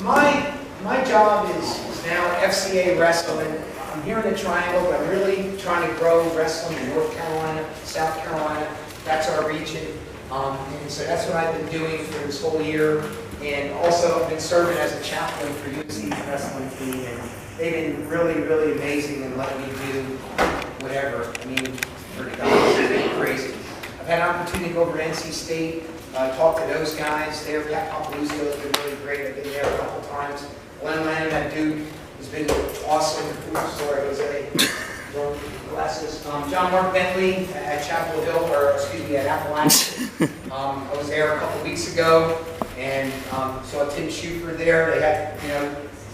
My job is now FCA wrestling. I'm here in the Triangle, but I'm really trying to grow wrestling in North Carolina, South Carolina. That's our region. And so that's what I've been doing for this whole year. And also I've been serving as a chaplain for UC's wrestling team. And they've been really, really amazing and letting me do whatever. I mean, for the guys, it's been crazy. I've had an opportunity to go over to NC State, talk to those guys there. Pat Pompaluzzo has been really great. I've been there a couple times. Len Lang, that dude, has been awesome. Sorry, Jose. Glasses. John Mark Bentley at Chapel Hill, or excuse me, at Appalachian. I was there a couple weeks ago, and saw Tim Schufer there. They had,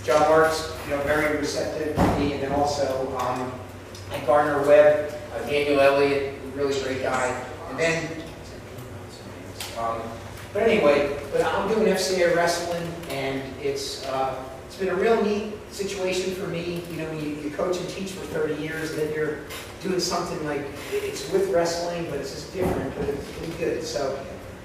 John Mark's, very receptive to me, and then also at Gardner Webb, Daniel Elliott, really great guy. And then, but anyway, I'm doing FCA wrestling, and it's been a real neat situation for me. You coach and teach for 30 years, and then you're doing something like, it's with wrestling, but it's just different, but it's pretty good. So,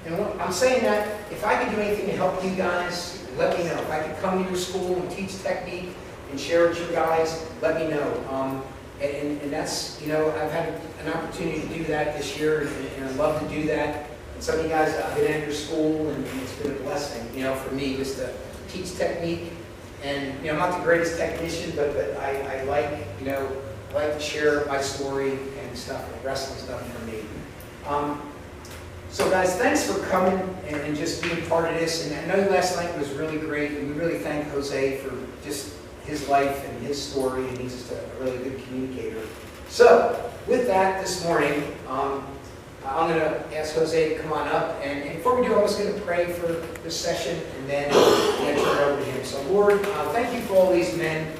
I'm saying that if I could do anything to help you guys, let me know. If I could come to your school and teach technique and share with you guys, let me know. And that's, I've had an opportunity to do that this year, and I'd love to do that. And some of you guys, I've been at your school, and it's been a blessing, for me, just to teach technique. And, I'm not the greatest technician, but I like, I like to share my story and stuff, like wrestling stuff for me. So guys, thanks for coming and just being part of this. And I know last night was really great, and we really thank Jose for just his life and his story, and he's just a really good communicator. So, with that, this morning, I'm going to ask Jose to come on up, and before we do, I was going to pray for this session, and then turn it over to him. So, Lord, thank you for all these men,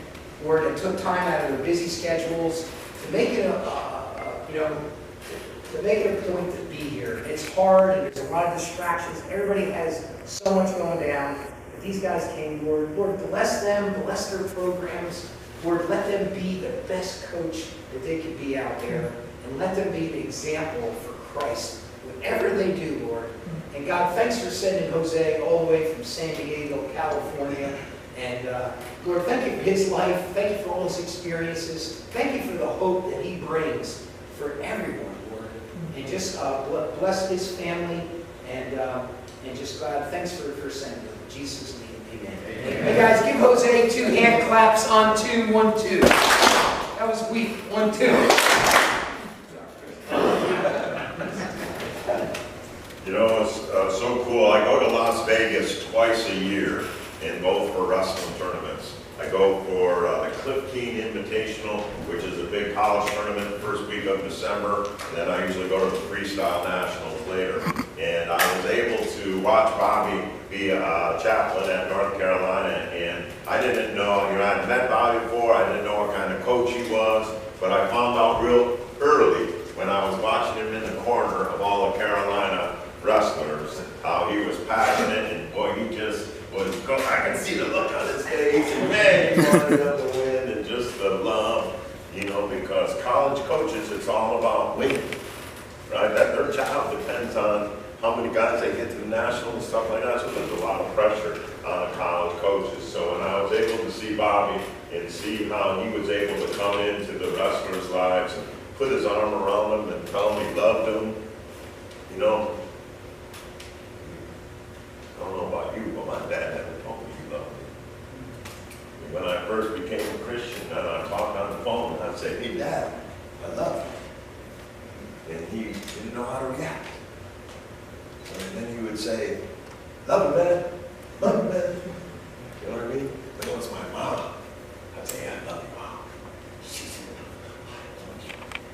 Lord, that took time out of their busy schedules to make it to make it a point to be here. It's hard, and there's a lot of distractions. Everybody has so much going down. But these guys came, Lord, bless them, bless their programs. Lord, let them be the best coach that they could be out there, and let them be the example for Christ, whatever they do, Lord. And God, thanks for sending Jose all the way from San Diego, California. And Lord, thank you for his life. Thank you for all his experiences. Thank you for the hope that he brings for everyone, Lord. And just bless his family. And just God, thanks for sending him. In Jesus' name, amen. Hey guys, give Jose 2 hand claps on 2, 1, 2. That was weak. 1, 2. It's so cool. I go to Las Vegas twice a year, and both for wrestling tournaments. I go for the Cliff Keen Invitational, which is a big college tournament the first week of December, and then I usually go to the Freestyle Nationals later. And I was able to watch Bobby be a chaplain at North Carolina, and I didn't know, I had met Bobby before, I didn't know what kind of coach he was, but I found out real early when I was watching him in the corner of all the Carolina wrestlers, how he was passionate, and boy, he just was going, I can see the look on his face, and man, he wanted them to win, and just the love, because college coaches, it's all about winning, right? That their job depends on how many guys they get to the national and stuff like that, so there's a lot of pressure on college coaches. So when I was able to see Bobby and see how he was able to come into the wrestlers' lives and put his arm around them and tell them he loved them, I don't know about you, but my dad never told me he loved me. When I first became a Christian, and I talked on the phone, and I'd say, "Hey, Dad, I love you." And he didn't know how to react. And then he would say, "Love you, man. Love you, man." You know what I mean? But it was my mom. I'd say, "I love you, Mom." She said,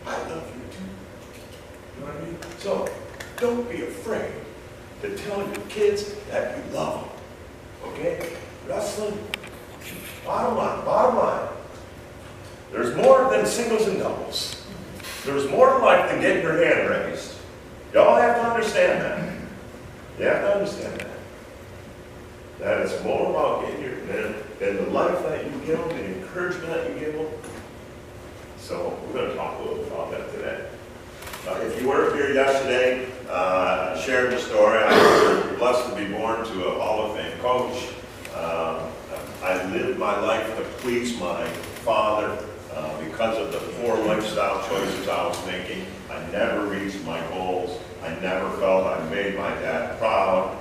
"I love you, too." You know what I mean? So, don't be afraid to tell your kids that you love them, okay? Wrestling, bottom line. There's more than singles and doubles. There's more to life than getting your hand raised. Y'all have to understand that. You have to understand that. That it's more about getting your hand than the life that you give them, the encouragement that you give them. So we're going to talk a little bit about that today. If you weren't here yesterday, shared the story. I was blessed to be born to a Hall of Fame coach. I please my father. Because of the poor lifestyle choices I was making, I never reached my goals. I never felt I made my dad proud.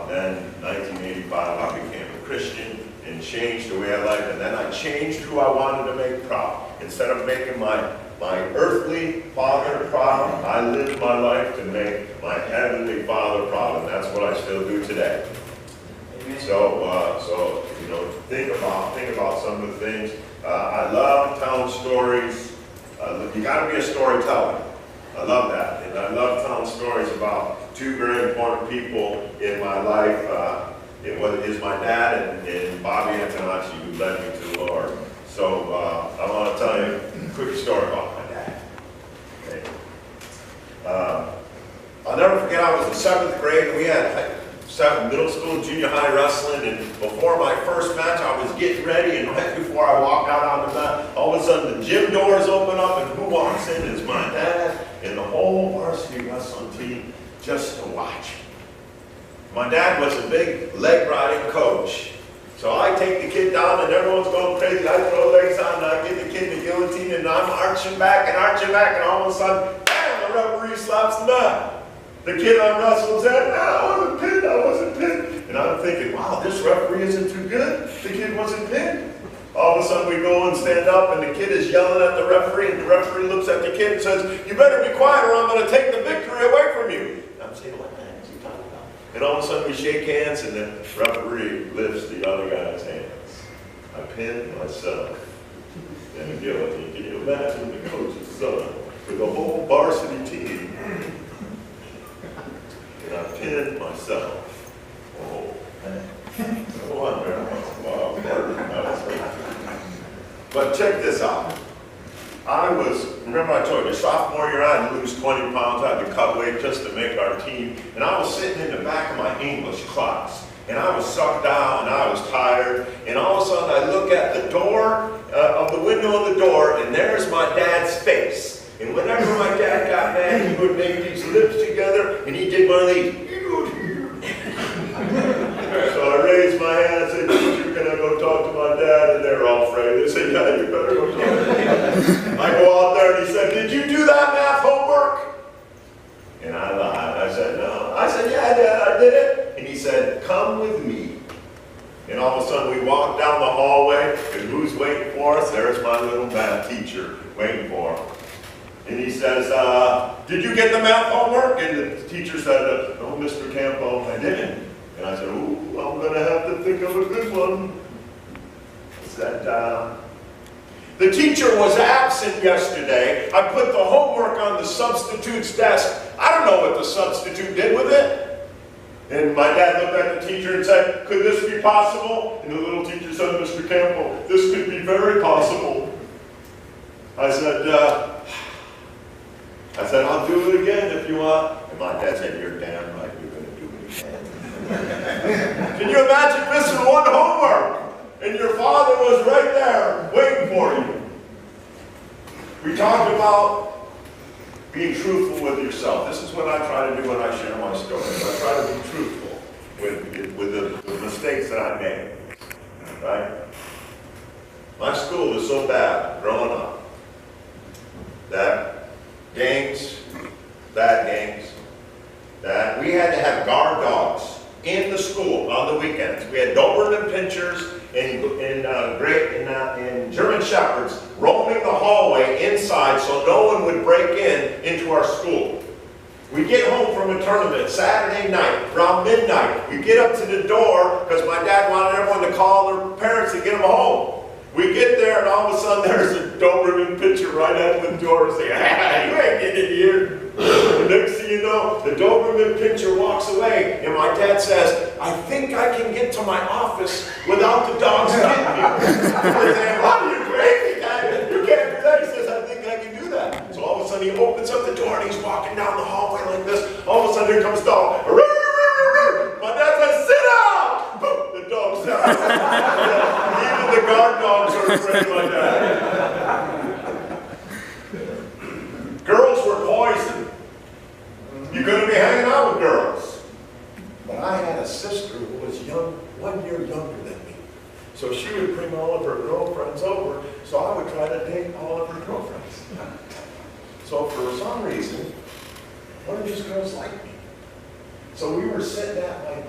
Then, 1985, I became a Christian and changed the way I lived. And then I changed who I wanted to make proud. Instead of making my earthly father proud, I lived my life to make my heavenly Father proud, and that's what I still do today. So you know, think about some of the things. I love telling stories. You got to be a storyteller. I love that, and I love telling stories about two very important people in my life. It is my dad and Bobby Antonacci, who led me to the Lord. So I want to tell you a quick story about my dad. Okay. I'll never forget, I was in 7th grade, and we had middle school, junior high wrestling, and before my first match, I was getting ready, and right before I walked out on the mat, all of a sudden the gym doors open up, and who walks in is my dad and the whole varsity wrestling team just to watch. My dad was a big leg riding coach. So I take the kid down and everyone's going crazy. I throw legs on and I get the kid in the guillotine and I'm arching back and all of a sudden, bam, the referee slaps the mat. The kid I'm wrestling said, no, I wasn't pinned. And I'm thinking, wow, this referee isn't too good. The kid wasn't pinned. All of a sudden we go and stand up and the kid is yelling at the referee and the referee looks at the kid and says, you better be quiet or I'm going to take the victory away from you. And I'm saying, what the heck is he talking about? And all of a sudden we shake hands and the referee lifts the other guy's hands. I pinned myself in the guillotine. Can you imagine the coach's son with the whole varsity team? And I pinned myself. Oh, man. No wonder I was a wild card. But check this out. Remember I told you, sophomore year I had to lose 20 pounds. I had to cut weight just to make our team. And I was sitting in the back of my English class. And I was sucked down and I was tired. And all of a sudden I look at the door, of the window of the door, and there's my dad's face. And whenever my dad got mad, he would make these lips together and he did one of these. So I raised my hand and said, teacher, can I go talk to my dad? And they're all afraid. They said, yeah, you better go talk to him. I go out there and he said, did you do that math homework? And I lied. I said, no. I said, yeah, Dad, I did it. And he said, come with me. And all of a sudden we walked down the hallway and who's waiting for us? There's my little math teacher waiting for him. And he says, did you get the math homework? And the teacher said, no, Mr. Campo, I didn't. And I said, ooh, I'm going to have to think of a good one. I said, the teacher was absent yesterday. I put the homework on the substitute's desk. I don't know what the substitute did with it. And my dad looked at the teacher and said, could this be possible? And the little teacher said, Mr. Campo, this could be very possible. I said, I'll do it again if you want. And my dad said, you're damn right, you're going to do it again. Can you imagine missing one homework? And your father was right there waiting for you. We talked about being truthful with yourself. This is what I try to do when I share my story. I try to be truthful with the mistakes that I made. Right? My school was so bad growing up that bad gangs, that we had to have guard dogs in the school on the weekends. We had Doberman pinchers and German Shepherds roaming the hallway inside so no one would break into our school. We get home from a tournament Saturday night, around midnight. We get up to the door because my dad wanted everyone to call their parents to get them home. We get there and all of a sudden there's a Doberman pincher right at the door and say, hey, you ain't getting in here. The next thing you know, the Doberman pincher walks away and my dad says, I think I can get to my office without the dogs getting me. I say, what, are you crazy, Dad? You can't do that. He says, I think I can do that. So all of a sudden he opens up the door and he's walking down the hallway like this. All of a sudden here comes the dog. My dad says, sit down. The dog sat down. Even the guard dogs are afraid of my dad. Girls were poison. You couldn't be hanging out with girls. But I had a sister who was 1 year younger than me. So she would bring all of her girl So for some reason, one of these girls liked me. So we were sitting at my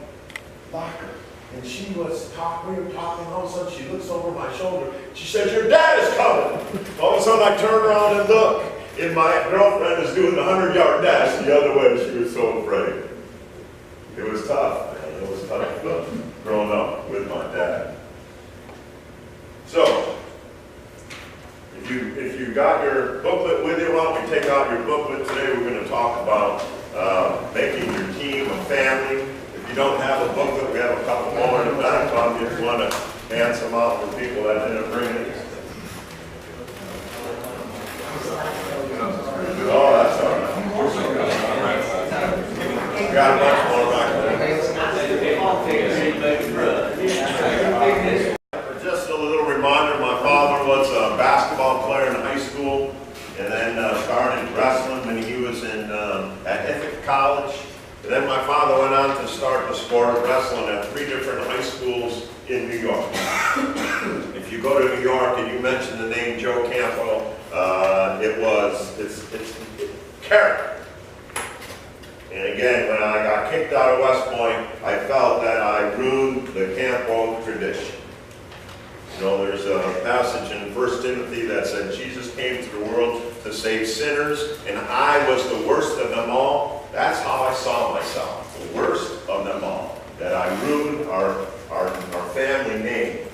locker, and she was talking, we were talking, all of a sudden she looks over my shoulder, she says, "Your dad is coming." All of a sudden I turn around and look, and my girlfriend is doing the 100-yard dash the other way. She was so afraid. It was tough, man. It was tough growing up with my dad. So, if you got your booklet with you, why don't we take out your booklet today? We're going to talk about making your team a family. If you don't have a booklet, we have a couple more in the back. If you want to hand some out for people that didn't bring it. Oh, that's all right. We got a bunch more back there. Just a little reminder, my father was a basketball player in high school, and then started wrestling when he was at Ithaca College. And then my father went on to start the sport of wrestling at 3 different high schools in New York. If you go to New York and you mention the name Joe Campo, it's character. And again, when I got kicked out of West Point, I felt that I ruined the Campo tradition. You know, there's a passage in 1 Timothy that said Jesus came to the world to save sinners, and I was the worst of them all. That's how I saw myself, the worst of them all. That I ruined our family name.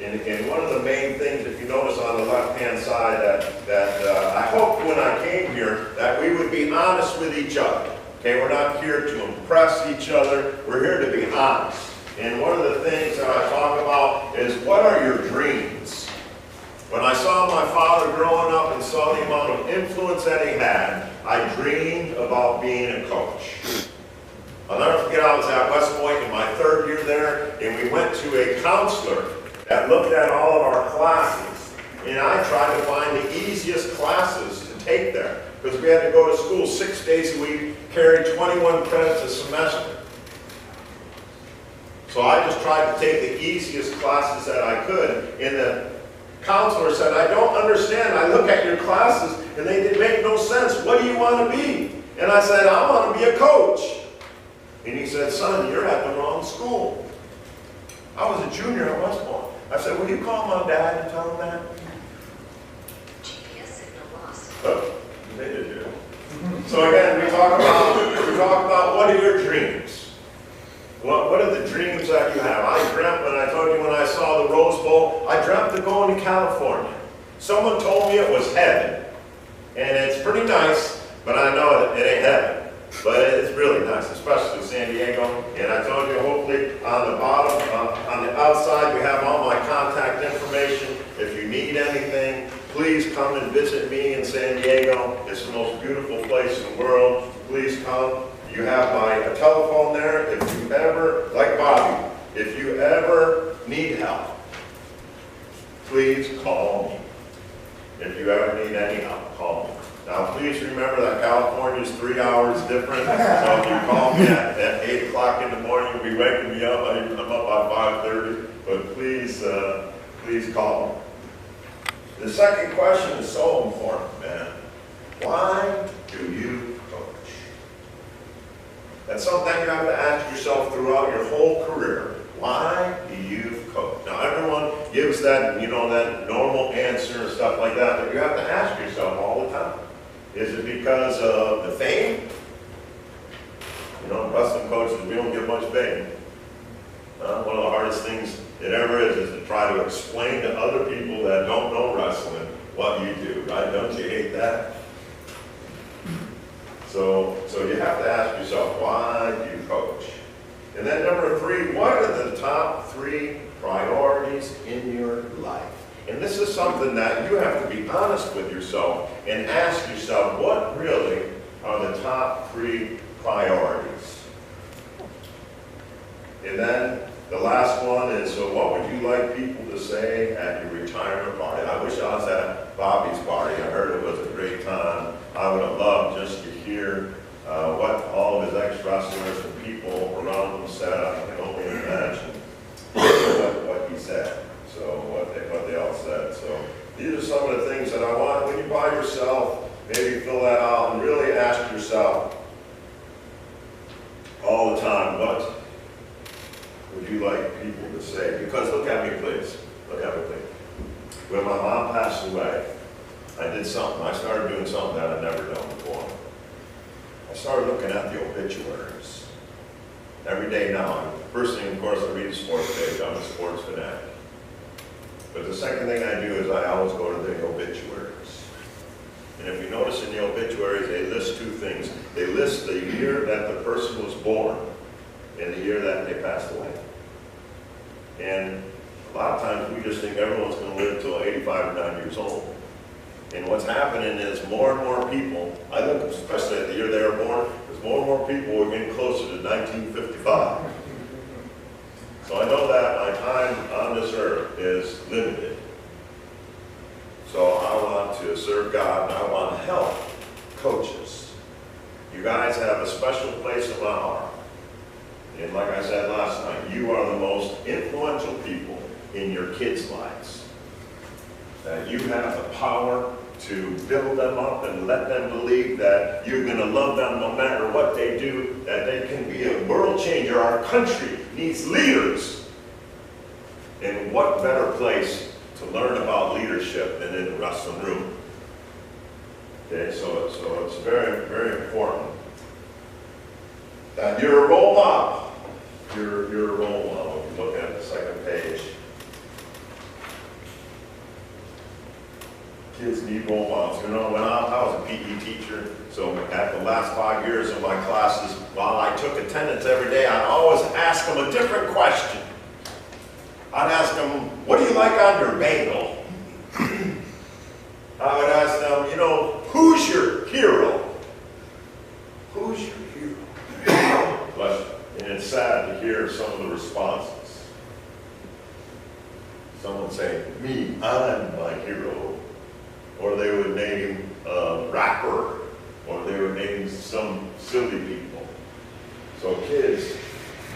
And one of the main things, if you notice on the left-hand side, that I hoped when I came here that we would be honest with each other. Okay, we're not here to impress each other. We're here to be honest. And one of the things that I talk about is, what are your dreams? When I saw my father growing up and saw the amount of influence that he had, I dreamed about being a coach. I'll never forget, I was at West Point in my 3rd year there, and we went to a counselor that looked at all of our classes. And I tried to find the easiest classes to take there, because we had to go to school 6 days a week, carry 21 credits a semester. So I just tried to take the easiest classes that I could. And the counselor said, "I don't understand. I look at your classes and they make no sense. What do you want to be?" And I said, "I want to be a coach." And he said, "Son, you're at the wrong school." I was a junior at West Point. I said, "Will you call my dad and tell him that?" GPS signal lost. Oh, they did do. So again, we talk about what are your dreams? What are the dreams that you have? I dreamt, when I told you when I saw the Rose Bowl, I dreamt of going to California. Someone told me it was heaven. And it's pretty nice, but I know it ain't heaven. But it's really nice, especially San Diego. And I told you, hopefully, on the bottom, on the outside, you have all my contact information. If you need anything, please come and visit me in San Diego. It's the most beautiful place in the world. Please come. You have my telephone there. If you ever, like Bobby, if you ever need help, please call me. If you ever need any help, call me. Now, please remember that California is 3 hours different. So if you call me at 8 o'clock in the morning, you'll be waking me up. I'm up by 5:30. But please call me. The second question is so important, man. Why do you coach? That's something you have to ask yourself throughout your whole career. Why do you coach? Now, everyone gives that, that normal answer and stuff like that, but you have to ask yourself all the time. Is it because of the fame? Wrestling coaches, we don't get much fame. One of the hardest things it ever is to try to explain to other people that don't know wrestling what you do, right? Don't you hate that? So you have to ask yourself, why do you coach? And then number 3, what are the top 3 priorities in your life? And this is something that you have to be honest with yourself and ask yourself, what really are the top 3 priorities? And then the last one is, so what would you like people to say at your retirement party? I wish I was at Bobby's party. I heard it was a great time. I would have loved just to hear what all of his ex-wrestlers and people around him said. I can only imagine what he said. So what they all said. So these are some of the things that I want. When you buy yourself maybe fill that out and really ask yourself all the time, what would you like people to say? Because look at me, please. Look at me, please. When my mom passed away, I did something. I started doing something that I'd never done before. I started looking at the obituaries. Every day now, first thing, of course, I read the sports page. I'm a sports fanatic. But the second thing I do is I always go to the obituaries. And if you notice in the obituaries, they list two things. They list the year that the person was born and the year that they passed away. And a lot of times we just think everyone's going to live until 85 or 90 years old. And what's happening is more and more people, I look especially at the year they were born, there's more and more people who are getting closer to 1955. So I know that my time on this earth is limited. So I want to serve God and I want to help coaches. You guys have a special place in my heart. And like I said last night, you are the most influential people in your kids' lives. That you have the power to build them up and let them believe that you're going to love them no matter what they do, that they can be a world changer. Our country needs leaders. And what better place to learn about leadership than in the wrestling room? Okay, so it's very, very important that you're a role model. You're a role model. If you look at the second page. Kids need role models. You know, when I was a PE teacher, so at the last 5 years of my classes, while I took attendance every day, I'd always ask them a different question. I'd ask them, what do you like on your bagel? I would ask them, you know, who's your hero? Who's your hero? And it's sad to hear some of the responses. Someone say, me, I'm my hero. Or they would name a rapper, or they would name some silly people. So kids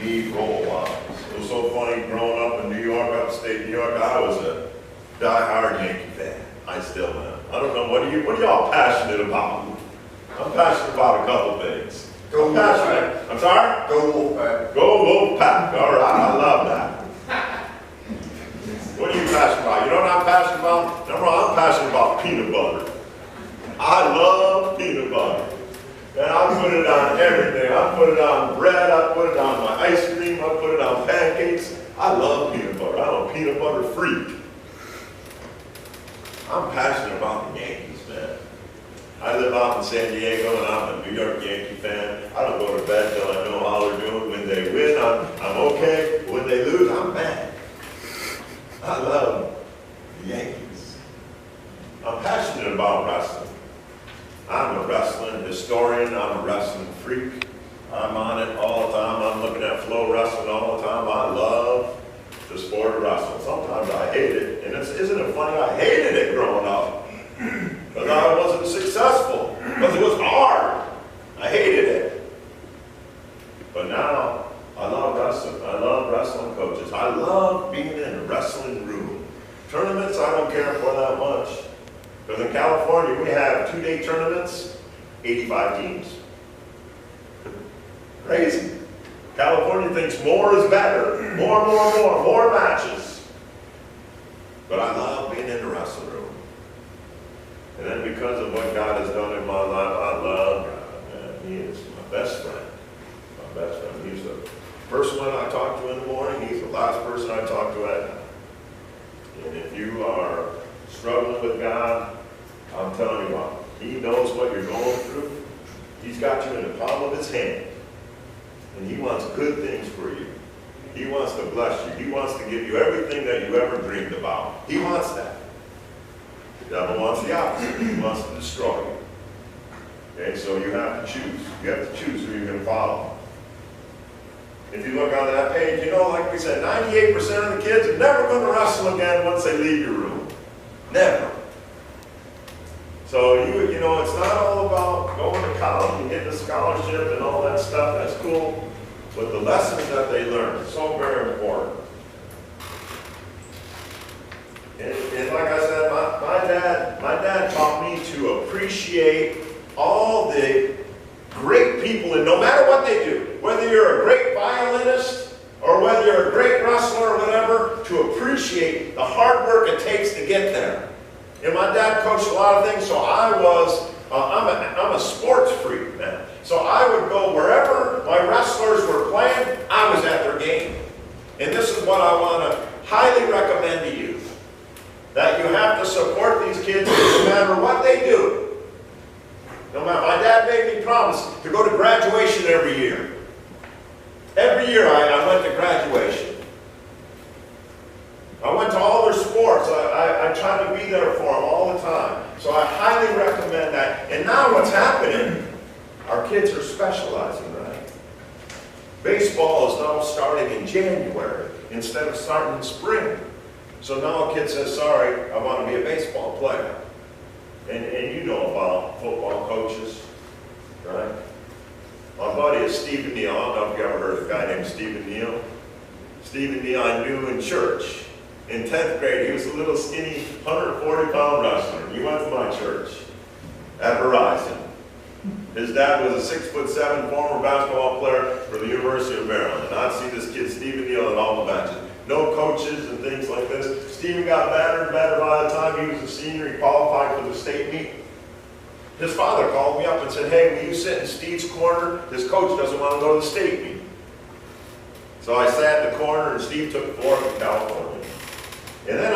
need role models. It was so funny growing up in New York, upstate New York, I was a die-hard Yankee fan. I still am. I don't know, what are y'all passionate about? I'm passionate about a couple things. Go Wolfpack. I'm sorry? Go Wolfpack. Go Wolfpack. All right, I love that. What are you passionate about? You know what I'm passionate about? Number one, I'm passionate about peanut butter. I love peanut butter. And I put it on everything. I put it on bread. I put it on my ice cream. I put it on pancakes. I love peanut butter. I'm a peanut butter freak. I'm passionate about the Yankees, man. I live out in San Diego, and I'm a New York Yankee fan. I don't go to bed till I know how they're doing. When they win, I'm okay. When they lose, I'm mad. I love the Yankees. I'm passionate about wrestling. I'm a wrestling historian. I'm a wrestling freak. I'm on it all the time. I'm looking at flow wrestling all the time. I love the sport of wrestling. Sometimes I hate it. And isn't it funny? I hated it growing up. Because I wasn't successful. Because it was hard. I hated it. But now, I love wrestling. I love wrestling coaches. I love being in a wrestling room. Tournaments, I don't care for that much. Because in California, we have 2-day tournaments, 85 teams. Crazy. California thinks more is better. More matches. But I love being in the wrestling room. And then because of what God has done in my life, I love God. Man, He is my best friend. My best friend. He's the first one I talk to in the morning. He's the last person I talk to at night. And if you are struggling with God, I'm telling you what, He knows what you're going through. He's got you in the palm of His hand. And He wants good things for you. He wants to bless you. He wants to give you everything that you ever dreamed about. He wants that. The devil wants the opposite. He wants to destroy you. Okay, so you have to choose. You have to choose who you're going to follow. If you look on that page, you know, like we said, 98% of the kids are never going to wrestle again once they leave your room. Never. So, you know, it's not all about going to college and getting a scholarship and all that stuff. That's cool. But the lessons that they learn are so very important. And like I said, my dad taught me to appreciate all the great people, and no matter what they do, whether you're a great violinist or whether you're a great wrestler or whatever, to appreciate the hard work it takes to get there. And my dad coached a lot of things, so I'm a sports freak, man. So I would go wherever my wrestlers were playing, I was at their game. And this is what I want to highly recommend to you. That you have to support these kids no matter what they do. No matter, my dad made me promise to go to graduation every year. Every year I went to graduation. I went to all their sports. I tried to be there for them all the time. So I highly recommend that. And now what's happening, our kids are specializing, right? Baseball is now starting in January instead of starting in spring. So now a kid says, sorry, I want to be a baseball player. And you know about football coaches, right? My buddy is Stephen Neal. I don't know if you ever heard of a guy named Stephen Neal. Stephen Neal I knew in church. In 10th grade, he was a little skinny, 140-pound wrestler. He went to my church at Horizon. His dad was a 6'7" former basketball player for the University of Maryland. And I'd see this kid, Stephen Neal, at all the matches. No coaches and things like this. Stephen got better and better by the time he was a senior. He qualified for the state meet. His father called me up and said, hey, will you sit in Steve's corner? His coach doesn't want to go to the state meet. So I sat in the corner and Steve took 4 from California. And then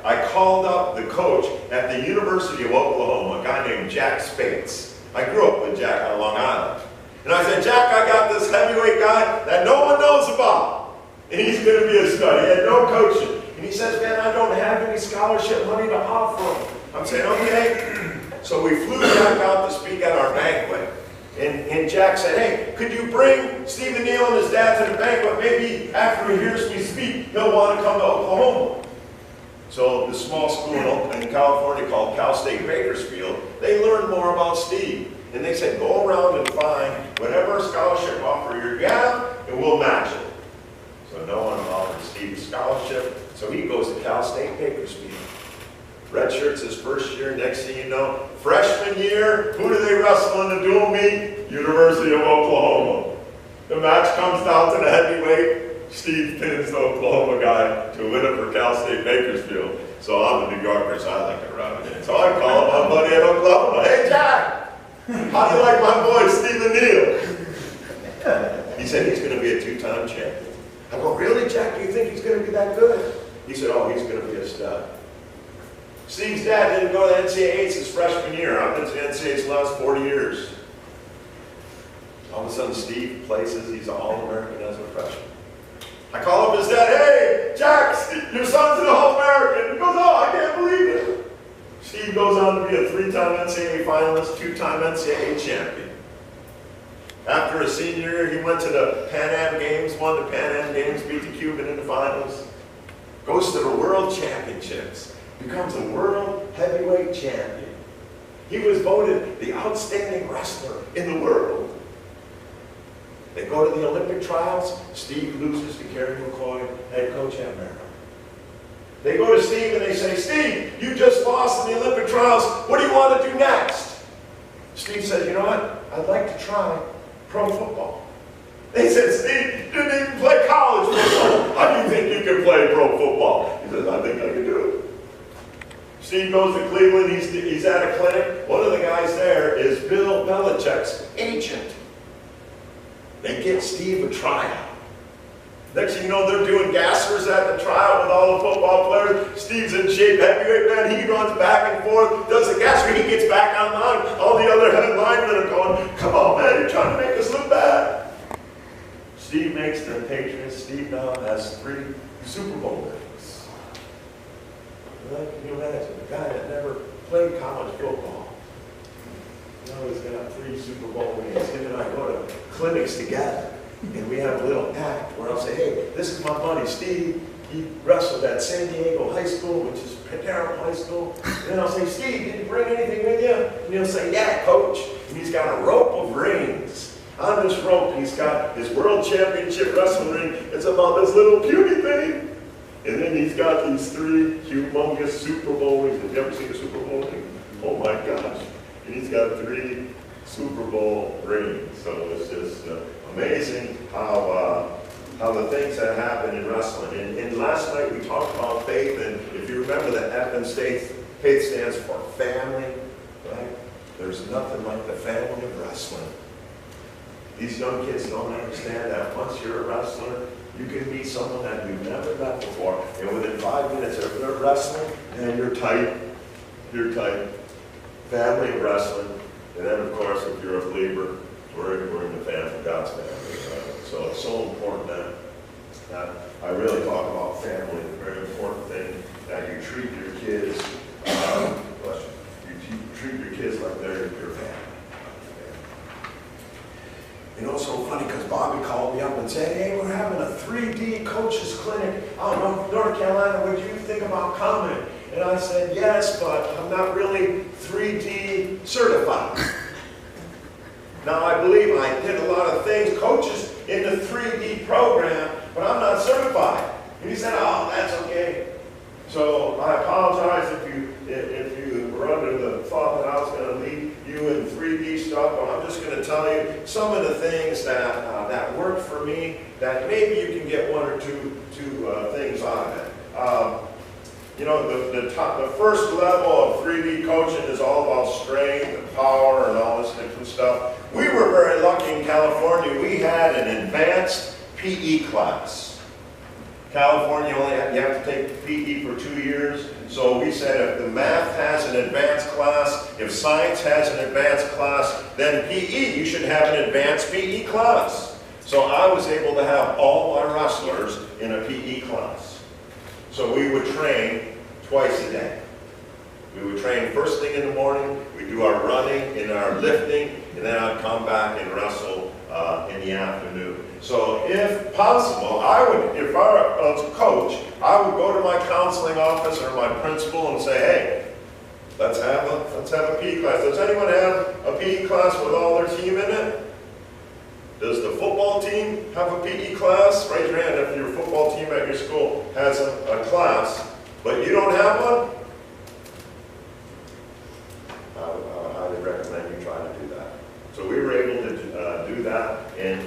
I called up the coach at the University of Oklahoma, a guy named Jack Spates. I grew up with Jack on Long Island. And I said, Jack, I got this heavyweight guy that no one knows about. And he's going to be a stud. He had no coaching. And he says, man, I don't have any scholarship money to offer him. I'm saying, okay. So we flew Jack out to speak at our banquet. And Jack said, hey, could you bring Stephen Neal and his dad to the banquet? Maybe after he hears me speak, he'll want to come to Oklahoma. So the small school in California called Cal State Bakersfield, they learned more about Steve. And they said, go around and find whatever scholarship offer you have, and we'll match it. So no one offered Steve a scholarship, so he goes to Cal State Bakersfield. Redshirt's his first year. Next thing you know, freshman year, who do they wrestle in the dual meet? University of Oklahoma. The match comes down to the heavyweight. Steve pins the Oklahoma guy to win it for Cal State Bakersfield. So I'm a New Yorker, so I like to rub it in. So I call my buddy in Oklahoma, hey Jack, how do you like my boy Stephen Neal? He said he's going to be a 2-time champion. I go, really, Jack? Do you think he's going to be that good? He said, oh, he's going to be a stud. Steve's dad didn't go to the NCAAs his freshman year. I've been to the NCAAs the last 40 years. All of a sudden, Steve places, he's an All-American as a freshman. I call up his dad, hey, Jack, your son's an All-American. He goes, oh, I can't believe it. Steve goes on to be a 3-time NCAA finalist, 2-time NCAA champion. After his senior year, he went to the Pan Am Games, won the Pan Am Games, beat the Cuban in the finals. Goes to the World Championships, becomes a world heavyweight champion. He was voted the outstanding wrestler in the world. They go to the Olympic trials. Steve loses to Kerry McCoy, head coach at Maryland. They go to Steve and they say, Steve, you just lost in the Olympic trials. What do you want to do next? Steve says, you know what? I'd like to try pro football. They said, Steve, you didn't even play college football. How do you think you can play pro football? He says, I think I can do it. Steve goes to Cleveland. He's at a clinic. One of the guys there is Bill Belichick's agent. They get Steve a tryout. Next thing you know, they're doing gassers at the tryout with all the football players. Steve's in shape, heavyweight man. He runs back and forth, does the gasser. He gets back on line. All the other head linemen are going, come on, man, you're trying to make us look bad. Steve makes the Patriots. Steve now has 3 Super Bowl rings. Well, can you imagine? A guy that never played college football. Now he's got 3 Super Bowl rings. Him and I go to clinics together. And we have a little act where I'll say, hey, this is my buddy Steve. He wrestled at San Diego High School, which is Padaro High School. And then I'll say, Steve, did you bring anything with you? And he'll say, yeah, coach. And he's got a rope of rings. On this rope, he's got his world championship wrestling ring. It's about this little puny thing. And then he's got these 3 humongous Super Bowl rings. Have you ever seen a Super Bowl ring? Oh my gosh. And he's got 3 Super Bowl rings. So it's just amazing how the things that happen in wrestling. And last night we talked about faith, and if you remember the F in faith stands for family, right? There's nothing like the family of wrestling. These young kids don't understand that once you're a wrestler, you can meet someone that you've never met before, and within 5 minutes of their wrestling, man, you're tight. You're tight. Family of wrestling. And then, of course, if you're a believer, we're in the family, God's family. Right? So it's so important that I really talk about family. The very important thing that you treat your kids, you treat your kids like they're your family. You know, it's so funny because Bobby called me up and said, hey, we're having a 3D coaches clinic out in North Carolina. Would you think about coming? And I said, yes, but I'm not really 3D certified. Now, I believe I did a lot of things, coaches in the 3D program, but I'm not certified. And he said, oh, that's okay. So I apologize if you were under the thought that I was going to lead you in 3D stuff, but I'm just going to tell you some of the things that worked for me that maybe you can get 1 or 2 things out of it. You know, the first level of 3D coaching is all about strength and power and all this different stuff. We were very lucky in California. We had an advanced PE class. California, you have to take PE for 2 years. So we said if the math has an advanced class, if science has an advanced class, then PE, you should have an advanced PE class. So I was able to have all my wrestlers in a PE class. So we would train twice a day. We would train first thing in the morning, we'd do our running and our lifting, and then I'd come back and wrestle in the afternoon. So if possible, if I was a coach, I would go to my counseling office or my principal and say, hey, let's have a PE class. Does anyone have a PE class with all their team in it? Does the football team have a PE class? Raise your hand if your football team at your school has a class, but you don't have one. I would highly recommend you try to do that. So we were able to do that, and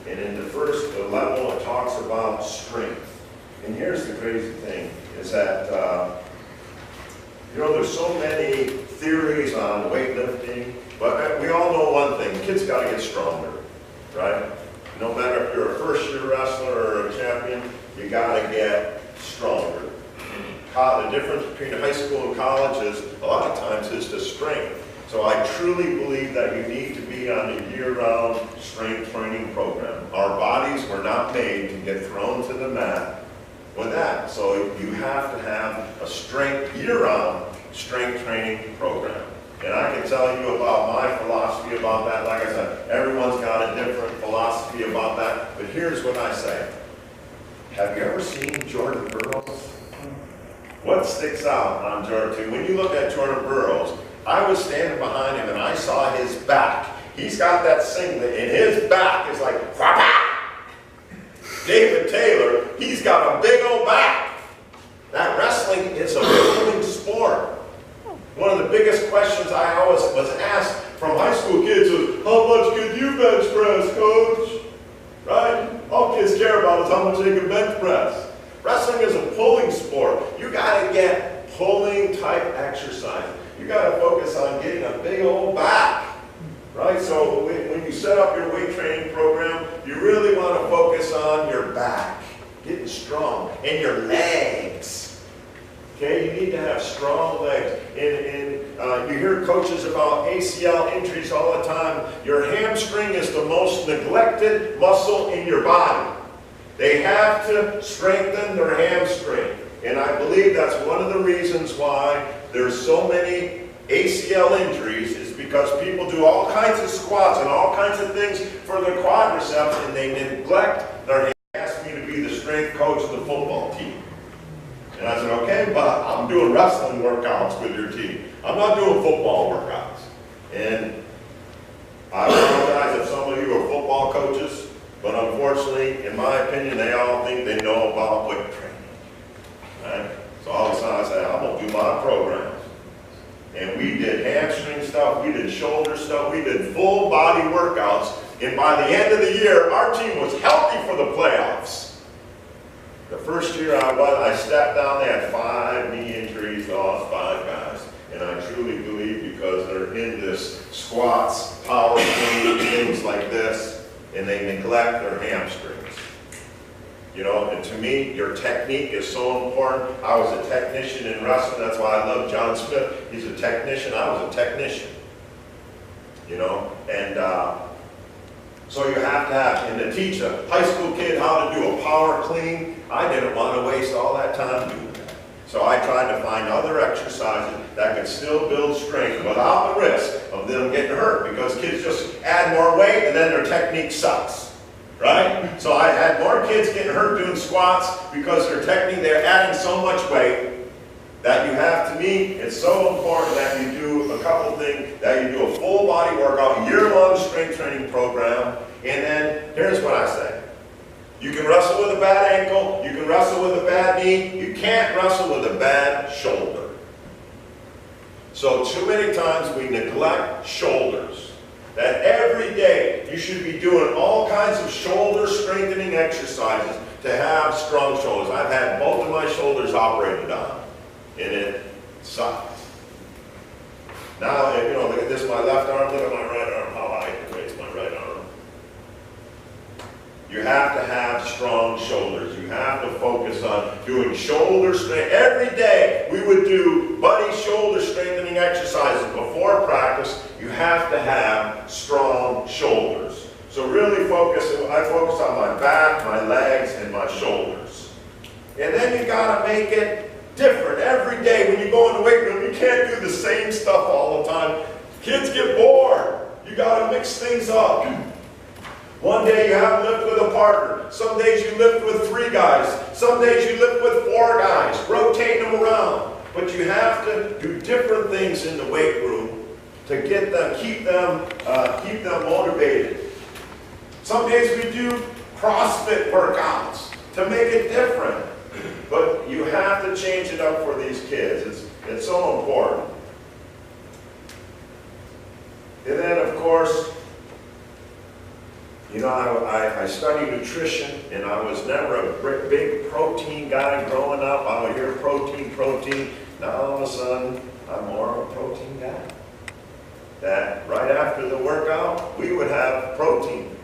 in the first level it talks about strength. And here's the crazy thing, is that, you know, there's so many theories on weightlifting, but we all know one thing, kids got to get stronger, right? No matter if you're a first-year wrestler or a champion, you got to get stronger. The difference between high school and college is, a lot of times, is the strength. So I truly believe that you need to be on a year-round strength training program. Our bodies were not made to get thrown to the mat with that. So you have to have a strength, year-round strength training program. And I can tell you about my philosophy about that. Like I said, everyone's got a different philosophy about that. But here's what I say. Have you ever seen Jordan Burroughs? What sticks out on Jordan? When you look at Jordan Burroughs, I was standing behind him and I saw his back. He's got that singlet and his back is like, wha-pa! David Taylor, he's got a big old back. That wrestling is a pulling sport. One of the biggest questions I always was asked from high school kids was, how much could you bench press, coach? Right? All kids care about is how much they can bench press. Wrestling is a pulling sport. You got to get pulling type exercise. You got to focus on getting a big old back, right? So when you set up your weight training program, you really want to focus on your back, getting strong, and your legs. Okay, you need to have strong legs. And you hear coaches about ACL injuries all the time. Your hamstring is the most neglected muscle in your body. They have to strengthen their hamstring. And I believe that's one of the reasons why there's so many ACL injuries, is because people do all kinds of squats and all kinds of things for their quadriceps and they neglect their hands. They asked me to be the strength coach of the football team. And I said, okay, but I'm doing wrestling workouts with your team. I'm not doing football workouts. And I apologize if some of you are football coaches, but unfortunately, in my opinion, they all think they know about weight training. we did shoulder stuff, we did full body workouts. And by the end of the year, our team was healthy for the playoffs. The first year I stepped down, they had 5 knee injuries, lost 5 guys. And I truly believe because they're in this squats, power clean, things like this, and they neglect their hamstrings. You know, and to me, your technique is so important. I was a technician in wrestling. That's why I love John Smith. He's a technician. I was a technician. You know, and so you have to have, and to teach a high school kid how to do a power clean, I didn't want to waste all that time doing that. So I tried to find other exercises that could still build strength without the risk of them getting hurt, because kids just add more weight and then their technique sucks. Right? So I had more kids getting hurt doing squats because their technique, they're adding so much weight that you have, to me, it's so important that you do a couple things, that you do a full body workout, year-long strength training program, and then here's what I say. You can wrestle with a bad ankle, you can wrestle with a bad knee, you can't wrestle with a bad shoulder. So too many times we neglect shoulders. That every day you should be doing all kinds of shoulder strengthening exercises to have strong shoulders. I've had both of my shoulders operated on, and it sucks. Now, you know, look at this, my left arm, look at my right arm, how high I can raise my right arm. You have to have strong shoulders. You have to focus on doing shoulder strength. Every day we would do buddy shoulder strengthening exercises before practice. You have to have strong shoulders. So really I focus on my back, my legs, and my shoulders. And then you gotta make it different every day. When you go in the weight room, you can't do the same stuff all the time. Kids get bored. You gotta mix things up. One day you have to lift with a partner. Some days you lift with 3 guys. Some days you lift with 4 guys, rotating them around. But you have to do different things in the weight room to get them, keep them motivated. Some days we do CrossFit workouts to make it different. But you have to change it up for these kids. It's so important. And then, of course, you know, I studied nutrition, and I was never a big protein guy growing up. I would hear protein. Now all of a sudden, I'm more of a protein guy. That right after the workout, we would have protein.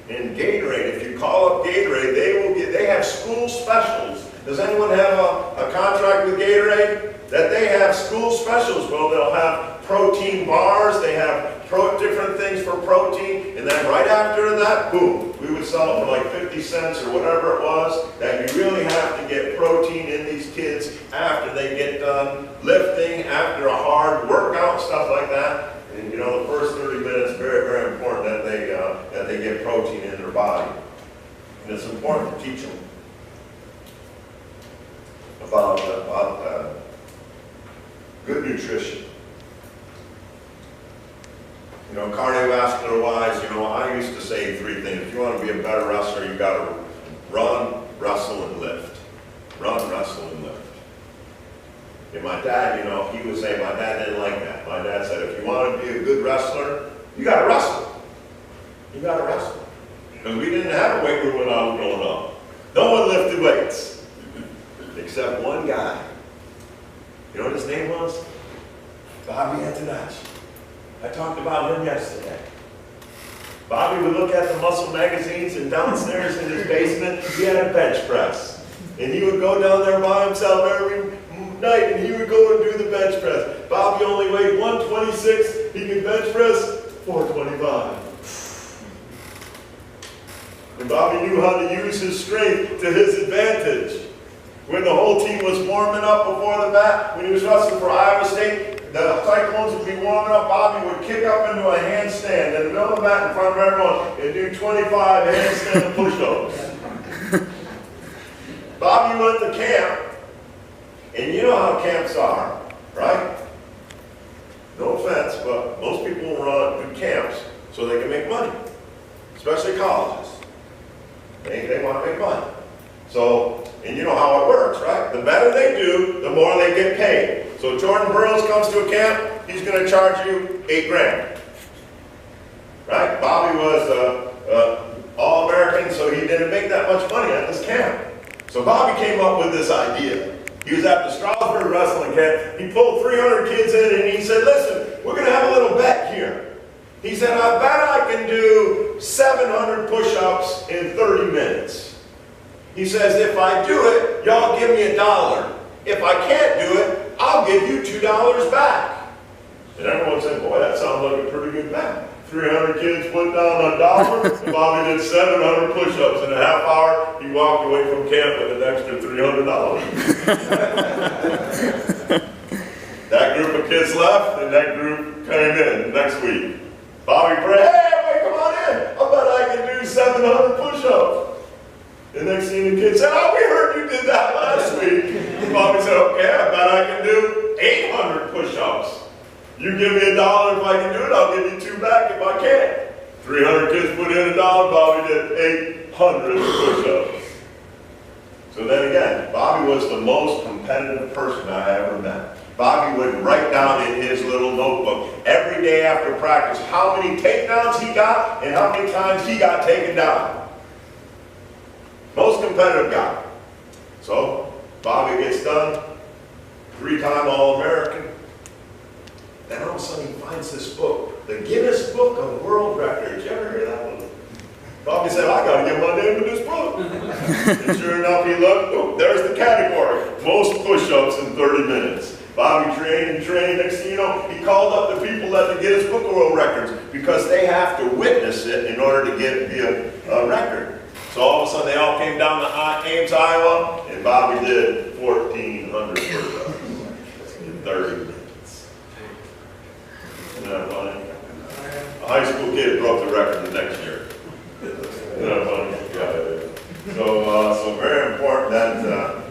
And Gatorade, if you call up Gatorade, they have school specials. Does anyone have a contract with Gatorade? That they have school specials. Well, they'll have protein bars, they have different things for protein, and then right after that, boom, we would sell it for like 50 cents or whatever it was. That you really have to get protein in these kids after they get done lifting, after a hard workout, stuff like that. And you know, the first 30 minutes, very, very important that they get protein in their body. And it's important to teach them about good nutrition. You know, cardiovascular wise, you know, I used to say 3 things. If you want to be a better wrestler, you got to run, wrestle, and lift. Run, wrestle, and lift. And my dad, you know, he would say, my dad didn't like that. My dad said, if you want to be a good wrestler, you got to wrestle. You got to wrestle. Because we didn't have a weight room when I was growing up. No one lifted weights. Except one guy. You know what his name was? Bobby Antonacci. I talked about him yesterday. Bobby would look at the muscle magazines, and downstairs in his basement, he had a bench press. And he would go down there by himself every night, and he would go and do the bench press. Bobby only weighed 126, he could bench press 425. And Bobby knew how to use his strength to his advantage. When the whole team was warming up before the mat, when he was wrestling for Iowa State, the Cyclones would be warming up, Bobby would kick up into a handstand in the middle of the mat in front of everyone and do 25 handstand push-ups. Bobby went to camp, and you know how camps are, right? No offense, but most people do camps so they can make money, especially colleges. They want to make money. So, and you know how it works, right? The better they do, the more they get paid. So Jordan Burroughs comes to a camp, he's going to charge you $8,000. Right? Bobby was All-American, so he didn't make that much money at this camp. So Bobby came up with this idea. He was at the Strasburg wrestling camp. He pulled 300 kids in and he said, listen, we're going to have a little bet here. He said, I bet I can do 700 push-ups in 30 minutes. He says, if I do it, y'all give me $1. If I can't do it, I'll give you $2 back. And everyone said, boy, that sounds like a pretty good bet. 300 kids put down $1, and Bobby did 700 push-ups in a half hour. He walked away from camp with an extra $300. That group of kids left, and that group came in next week. Bobby prayed, hey, everybody come on in. I bet I can do 700 push-ups. The next thing the kids said, oh, we heard you did that last week. And Bobby said, okay, I bet I can do 800 push-ups. You give me $1 if I can do it, I'll give you $2 back if I can't. 300 kids put in $1, Bobby did 800 push-ups. So then again, Bobby was the most competitive person I ever met. Bobby would write down in his little notebook every day after practice how many takedowns he got and how many times he got taken down. Most competitive guy. So Bobby gets done, 3-time All-American. Then all of a sudden he finds this book, the Guinness Book of World Records. You ever hear that one? Bobby said, I got to get my name in this book. And sure enough, he looked, oh, there's the category. Most push-ups in 30 minutes. Bobby trained and trained. Next thing you know, he called up the people at the Guinness Book of World Records because they have to witness it in order to get it be a record. So all of a sudden, they all came down to Ames, Iowa, and Bobby did 1,400 push-ups in 30 minutes. Isn't that funny? A high school kid broke the record the next year. Isn't that funny? Yeah. So very important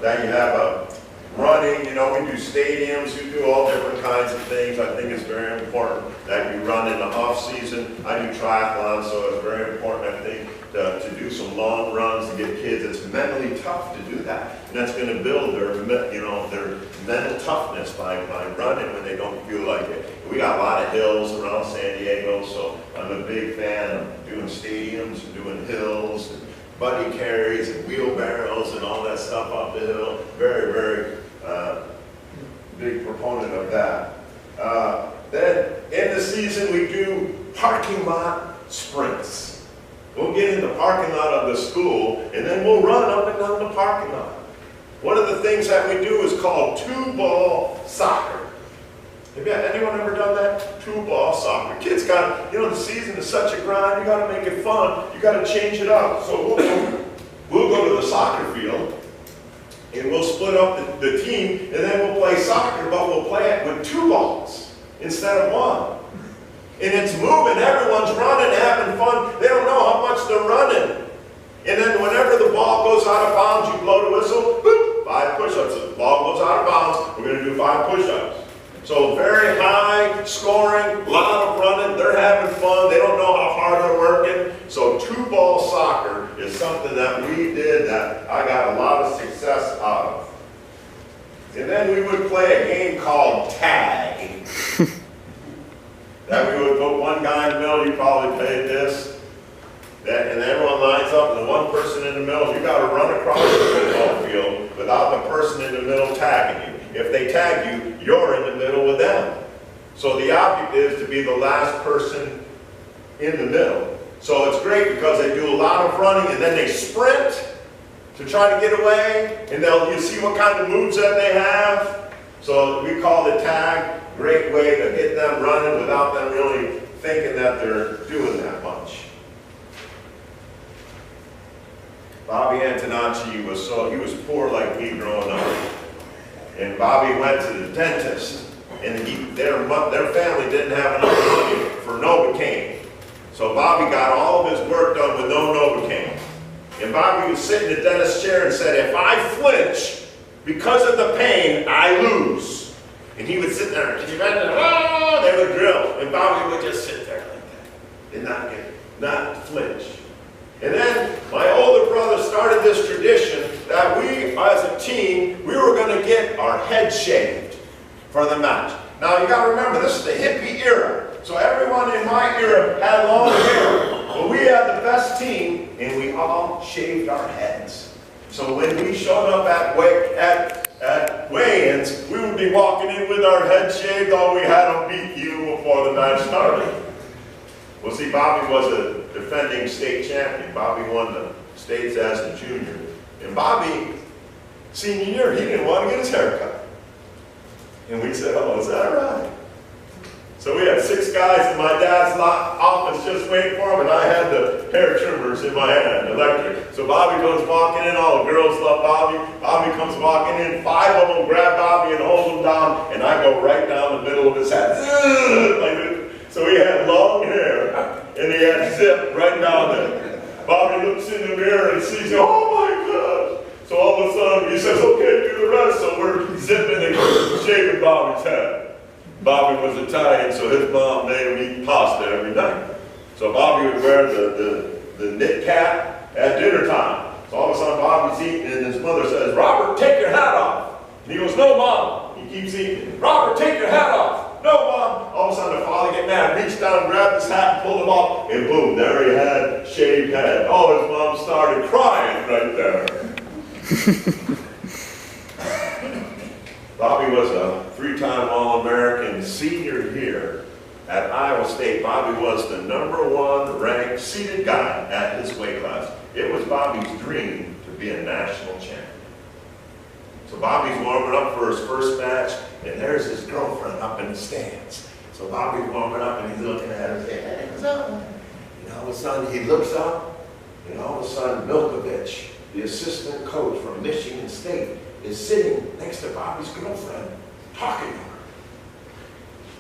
that you have a running. You know, we do stadiums, we do all different kinds of things. I think it's very important that you run in the off season. I do triathlon, so it's very important, I think, to do some long runs to get kids. It's mentally tough to do that, and that's going to build their mental toughness by running when they don't feel like it. We got a lot of hills around San Diego, so I'm a big fan of doing stadiums and doing hills and buddy carries and wheelbarrows and all that stuff up the hill. Very, very big proponent of that. Then in the season we do parking lot sprints. We'll get in the parking lot of the school and then we'll run up and down the parking lot. One of the things that we do is called 2-ball soccer. Have anyone ever done that? 2-ball soccer. Kids got, the season is such a grind, you got to make it fun, you got to change it up. So we'll go to the soccer field and we'll split up the team and then we'll play soccer, but we'll play it with 2 balls instead of 1. And it's moving, everyone's running, having fun. They don't know how much they're running. And then whenever the ball goes out of bounds, you blow the whistle, boop, 5 push-ups. If the ball goes out of bounds, we're going to do 5 push-ups. So very high scoring, a lot of running, they're having fun, they don't know how hard they're working. So 2-ball soccer is something that we did that I got a lot of success out of. And then we would play a game called tag. That we would put one guy in the middle, you probably played this. And everyone lines up, and the one person in the middle, you got to run across the football field without the person in the middle tagging you. If they tag you, you're in the middle with them. So the object is to be the last person in the middle. So it's great because they do a lot of running and then they sprint to try to get away, and you see what kind of moves that they have. So we call the tag. Great way to get them running without them really thinking that they're doing that much. Bobby Antonacci he was poor like me growing up. And Bobby went to the dentist, and their family didn't have enough money for Novocaine. So Bobby got all of his work done with no Novocaine. And Bobby would sit in the dentist's chair and said, if I flinch because of the pain, I lose. And he would sit there, oh, they would drill. And Bobby would just sit there like that and not flinch. And then my older brother started this tradition that we, as a team, we were going to get our head shaved for the match. Now you gotta remember, this is the hippie era. So everyone in my era had long hair. But we had the best team, and we all shaved our heads. So when we showed up at weigh-ins, we would be walking in with our heads shaved, all we had to beat you before the match started. Well, see, Bobby was a defending state champion. Bobby won the states as a junior. And Bobby, senior year, he didn't want to get his hair cut. And we said, oh, is that right? So we had 6 guys in my dad's office just waiting for him, and I had the hair trimmers in my hand, electric. So Bobby goes walking in, all the girls love Bobby. Bobby comes walking in, 5 of them grab Bobby and hold him down, and I go right down the middle of his head. Like this. So he had long hair, and he had zip right down there. Bobby looks in the mirror and sees, oh my gosh. So all of a sudden, he says, okay, do the rest. So we're zipping and shaving Bobby's head. Bobby was Italian, so his mom made him eat pasta every night. So Bobby would wear the knit cap at dinner time. So all of a sudden, Bobby's eating, and his mother says, Robert, take your hat off. And he goes, no, Mom. He keeps eating. Robert, take your hat off. No, Mom. All of a sudden, the father get mad, reached down, grabbed his hat, and pulled him off, and boom, there he had shaved head. Oh, his mom started crying right there. Bobby was a 3-time All-American senior here at Iowa State. Bobby was the #1 ranked seated guy at his weight class. It was Bobby's dream to be a national champion. So Bobby's warming up for his first match, and there's his girlfriend up in the stands. So Bobby's warming up, and he's looking at her saying, hey, what's up? And all of a sudden, he looks up, and all of a sudden, Milkovich, the assistant coach from Michigan State, is sitting next to Bobby's girlfriend, talking to her.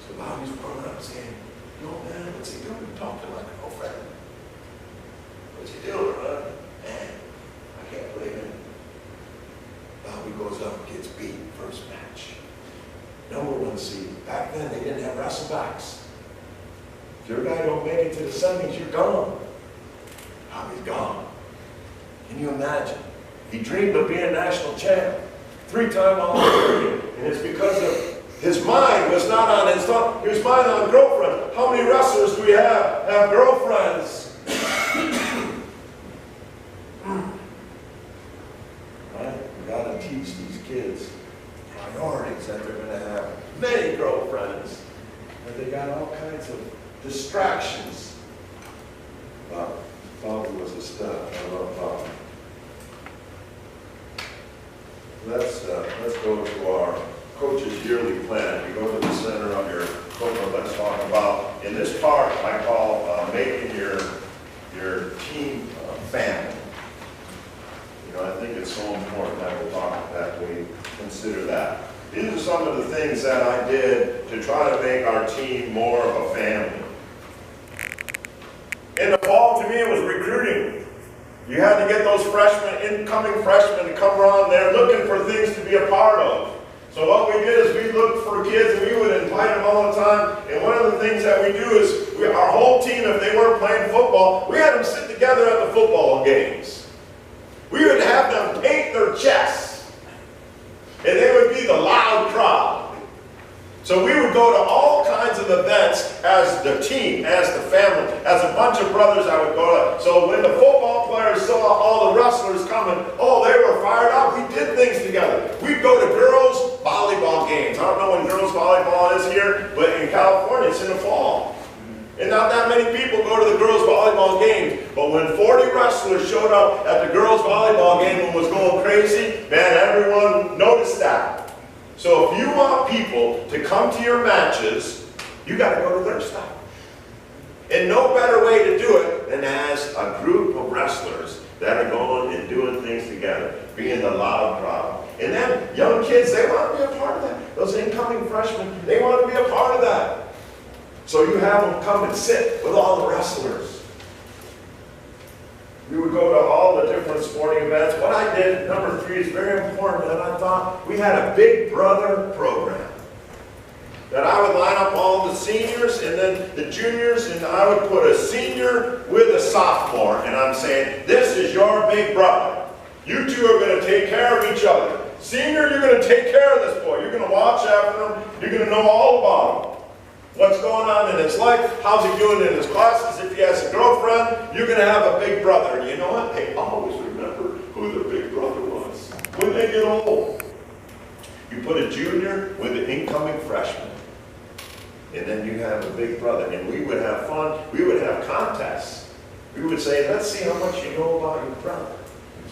So Bobby's growing up saying, yo man, what's he doing? Talking to my girlfriend. What's he doing, huh? Man, I can't believe it. Bobby goes up and gets beat first match. #1 seed. Back then they didn't have wrestlebacks. If your guy don't make it to the semis, you're gone. Bobby's gone. Can you imagine? He dreamed of being national champ. 3-time All-American. And it's because of his mind was not on his thought. His mind on girlfriend. How many wrestlers do we have girlfriends? Right? We got to teach these kids priorities, that they're going to have many girlfriends. That they got all kinds of distractions. Wow. Bobby was a stud. I love Bobby. Let's go to our coach's yearly plan. We go to the center of your booklet. Let's talk about, in this part, I call making your team family. You know, I think it's so important that we talk that we consider that. These are some of the things that I did to try to make our team more of a family. In the fall, to me, it was recruiting. You had to get those incoming freshmen to come around there looking for things to be a part of. So what we did is we looked for kids, and we would invite them all the time. And one of the things that we do is our whole team, if they weren't playing football, we had them sit together at the football games. We would have them paint their chests, and they would be the loud crowd. So we would go to all kinds of events as the team, as the family, as a bunch of brothers I would go to. So when the football players saw all the wrestlers coming, oh, they were fired up. We did things together. We'd go to girls' volleyball games. I don't know when girls' volleyball is here, but in California, it's in the fall. And not that many people go to the girls' volleyball games. But when 40 wrestlers showed up at the girls' volleyball game and was going crazy, man, everyone noticed that. So if you want people to come to your matches, you got to go to their stuff. And no better way to do it than as a group of wrestlers that are going and doing things together, being the loud crowd. And then young kids, they want to be a part of that. Those incoming freshmen, they want to be a part of that. So you have them come and sit with all the wrestlers. We would go to all the different sporting events. What I did, #3, is very important, and I thought we had a big brother program. That I would line up all the seniors and then the juniors, and I would put a senior with a sophomore, and I'm saying, this is your big brother. You two are going to take care of each other. Senior, you're going to take care of this boy. You're going to watch after him. You're going to know all about him. What's going on in his life, how's he doing in his classes, if he has a girlfriend, you're going to have a big brother. And you know what? They always remember who their big brother was when they get old. You put a junior with an incoming freshman, and then you have a big brother. And we would have fun. We would have contests. We would say, let's see how much you know about your brother.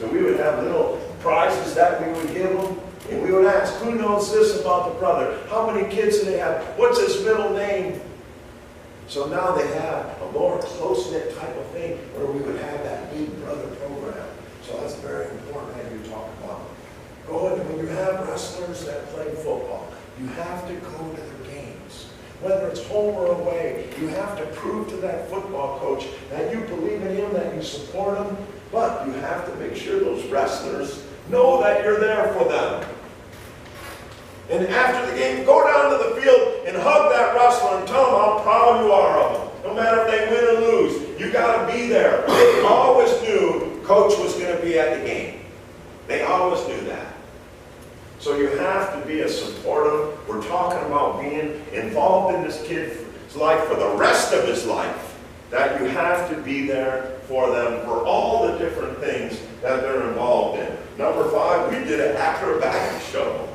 So we would have little prizes that we would give them. And we would ask, who knows this about the brother? How many kids do they have? What's his middle name? So now they have a more close-knit type of thing where we would have that big brother program. So that's very important that you talk about. When you have wrestlers that play football, you have to go to their games. Whether it's home or away, you have to prove to that football coach that you believe in him, that you support him, but you have to make sure those wrestlers know that you're there for them. And after the game, go down to the field and hug that wrestler and tell them how proud you are of them. No matter if they win or lose, you got to be there. They always knew Coach was going to be at the game. They always knew that. So you have to be a supportive. We're talking about being involved in this kid's life for the rest of his life. That you have to be there for them for all the different things that they're involved in. Number 5, we did an acrobatic show.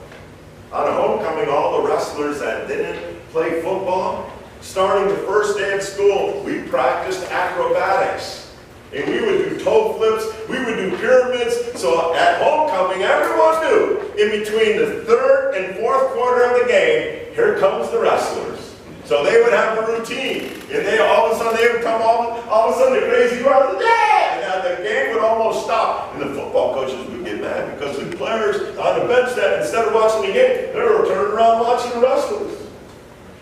On a homecoming, all the wrestlers that didn't play football, starting the first day of school, we practiced acrobatics. And we would do toe flips, we would do pyramids, so at homecoming, everyone knew, in between the 3rd and 4th quarter of the game, here comes the wrestlers. So they would have a routine, and they all of a sudden, they would come all of a sudden, the crazy crowd, yeah! And the game would almost stop, and the football coaches would get mad because the players on the bench that instead of watching the game, they were turning around watching the wrestlers.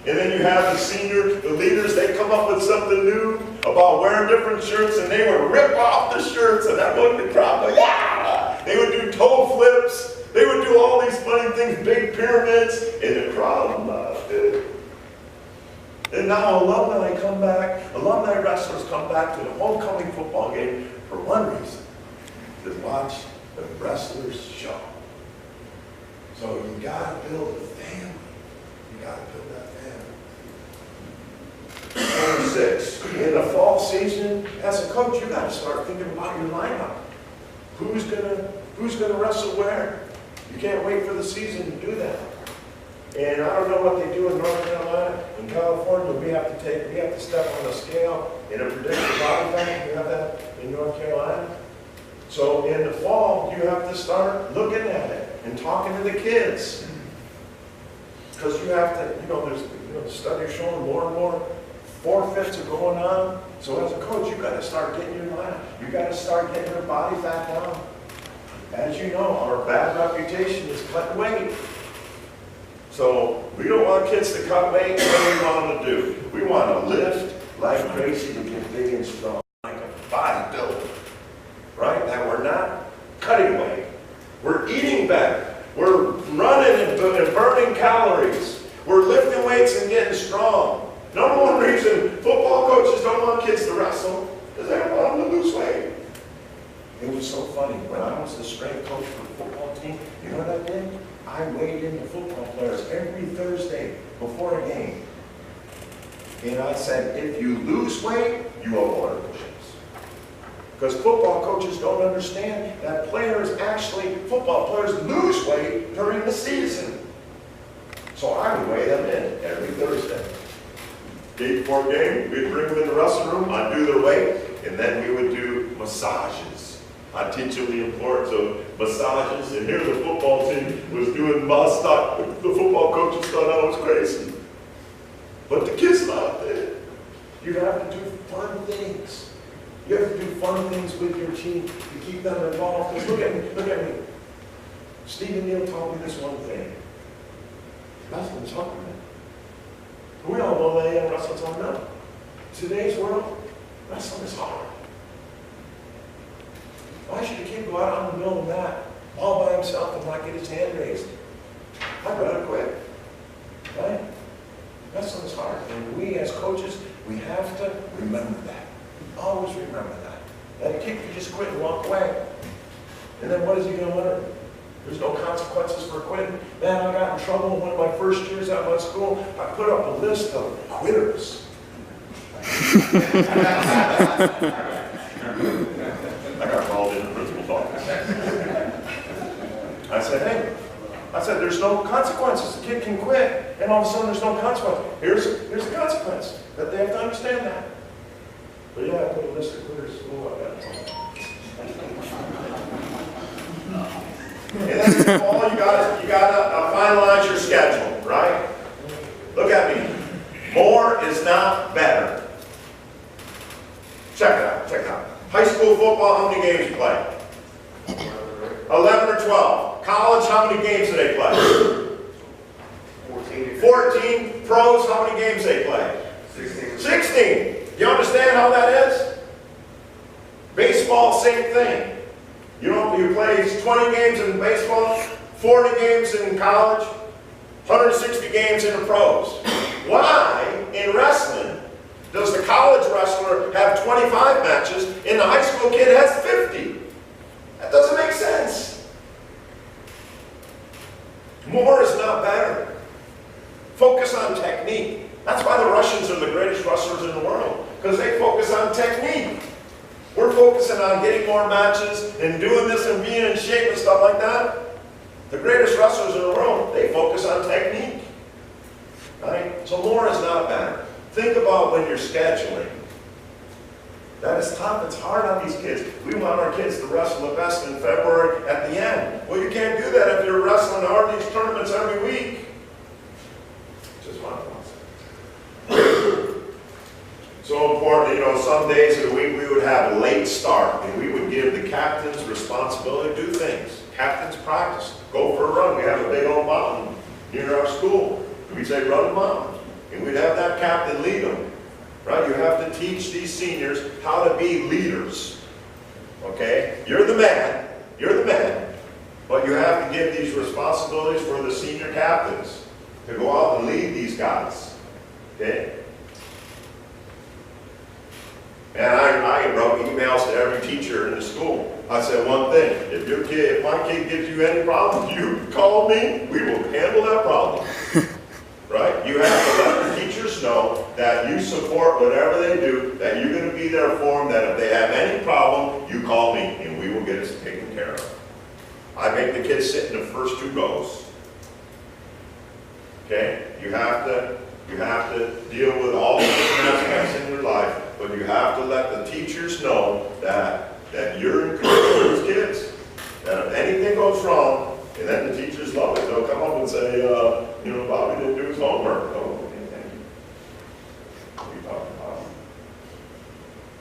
And then you have the leaders, they come up with something new about wearing different shirts, and they would rip off the shirts, and everyone in the crowd would, yeah! They would do toe flips, they would do all these funny things, big pyramids, and the crowd loved it. And now alumni wrestlers come back to the homecoming football game for one reason, to watch the wrestlers show. So you got to build a family. You got to build that family. Number 6, in the fall season, as a coach, you got to start thinking about your lineup. Who's gonna wrestle where? You can't wait for the season to do that. And I don't know what they do in North Carolina. In California, we have to step on a scale in a predictive body fat. You have that in North Carolina. So in the fall, you have to start looking at it and talking to the kids. Because you have to, there's the studies showing more and more forfeits are going on. So as a coach, you got to start getting your line. You got to start getting your body fat down. As you know, our bad reputation is cutting weight. So we don't want kids to cut weight. What do we want them to do? We want to lift like crazy to get big and strong, like a bodybuilder, right? That we're not cutting weight. We're eating better. We're running and burning calories. We're lifting weights and getting strong. Number 1 reason football coaches don't want kids to wrestle is they don't want them to lose weight. It was so funny. When I was the strength coach for the football team, you know what I did? I weighed in the football players every Thursday before a game. And I said, if you lose weight, you have water push-ups. Because football coaches don't understand that football players lose weight during the season. So I would weigh them in every Thursday. Day before game, we'd bring them in the wrestling room, I'd do their weight, and then we would do massages. I teach them the importance of massages, and here the football team was doing massage. The football coaches thought I was crazy. But the kids loved it. You have to do fun things. You have to do fun things with your team to keep them involved. Because look at me. Stephen Neal taught me this one thing. Wrestling's hard, man. We all know that wrestling's hard now. Today's world, wrestling is hard. Why should a kid go out on the middle of the mat all by himself and not get his hand raised? I'd rather quit. Right? Wrestling is hard. And we as coaches, we have to remember that. Always remember that. That kid could just quit and walk away. And then what is he going to learn? There's no consequences for quitting. Man, I got in trouble one of my first years out of school. I put up a list of quitters. I got called in the principal's office. I said, hey, there's no consequences. The kid can quit, and all of a sudden there's no consequence. Here's the consequence, that they have to understand that. But yeah, I put a list of quitters. Oh, I got it. And then all you gotta finalize your schedule, right? Look at me. More is not better. Check it out. High school football, how many games you play? 11 or 12. College, how many games do they play? 14. Pros, how many games they play? 16. You understand how that is? Baseball, same thing. You play 20 games in baseball, 40 games in college, 160 games in the pros. Why, in wrestling, does the college wrestler have 25 matches and the high school kid has 50? That doesn't make sense. More is not better. Focus on technique. That's why the Russians are the greatest wrestlers in the world, because they focus on technique. We're focusing on getting more matches and doing this and being in shape and stuff like that. The greatest wrestlers in the world, they focus on technique. Right? So more is not better. Think about when you're scheduling. That is tough. It's hard on these kids. We want our kids to wrestle the best in February at the end. Well, you can't do that if you're wrestling hard these tournaments every week. Just one thought. So important, some days of the week we would have a late start, and we would give the captains responsibility to do things. Captains practice. Go for a run. We have a big old mountain near our school. We'd say, run the mountain. And we'd have that captain lead them. Right? You have to teach these seniors how to be leaders. Okay? You're the man. But you have to give these responsibilities for the senior captains to go out and lead these guys. Okay? And I wrote emails to every teacher in the school. I said one thing, if my kid gives you any problems, you call me, we will handle that problem. Right? You have to let the teachers know that you support whatever they do, that you're going to be there for them, that if they have any problem, you call me, and we will get it taken care of. I make the kids sit in the first 2 goals. Okay? You have to deal with all the different aspects in your life, but you have to let the teachers know that you're encouraging those kids. That if anything goes wrong, and then the teachers love it, they'll come up and say, Bobby didn't do his homework. Oh, okay, thank you. What are you talking about?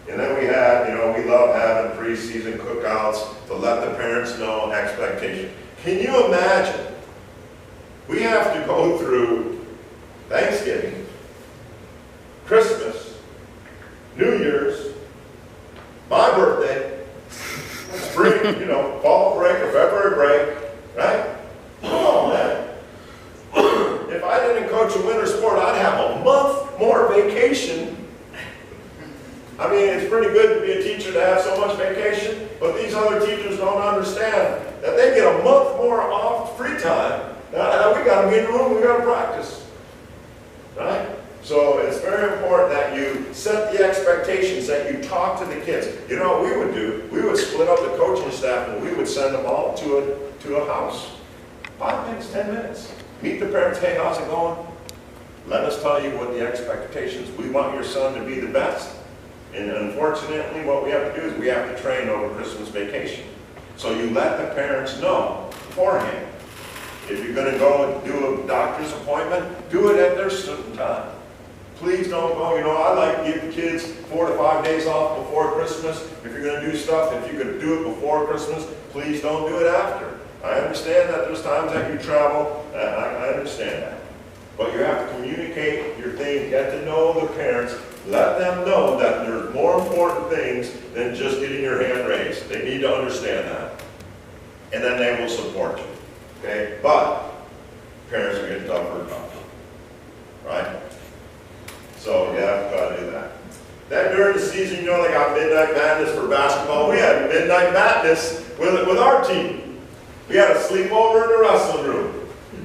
And then we love having preseason cookouts to let the parents know expectation. Can you imagine? We have to go through Thanksgiving, Christmas, New Year's, my birthday, spring, fall break or February break, right? Come on, man. If I didn't coach a winter sport, I'd have a month more vacation. I mean, it's pretty good to be a teacher to have so much vacation, but these other teachers don't understand that they get a month more off free time. Now we got to be in the room, we got to practice. Right? So it's very important that you set the expectations, that you talk to the kids. You know what we would do? We would split up the coaching staff and we would send them all to a house. 5 minutes, 10 minutes. Meet the parents. Hey, how's it going? Let us tell you what the expectations. We want your son to be the best. And unfortunately, what we have to do is we have to train over Christmas vacation. So you let the parents know beforehand. If you're going to go and do a doctor's appointment, do it at their certain time. Please don't go, I like to give kids 4 to 5 days off before Christmas. If you're going to do stuff, if you could do it before Christmas, please don't do it after. I understand that there's times that you travel, I understand that. But you have to communicate your thing, get to know the parents, let them know that there's more important things than just getting your hand raised. They need to understand that. And then they will support you. Okay? But parents are getting tougher and tougher. Right? So you have to try to do that. Then during the season, they got Midnight Madness for basketball. We had Midnight Madness with our team. We had a sleepover in the wrestling room.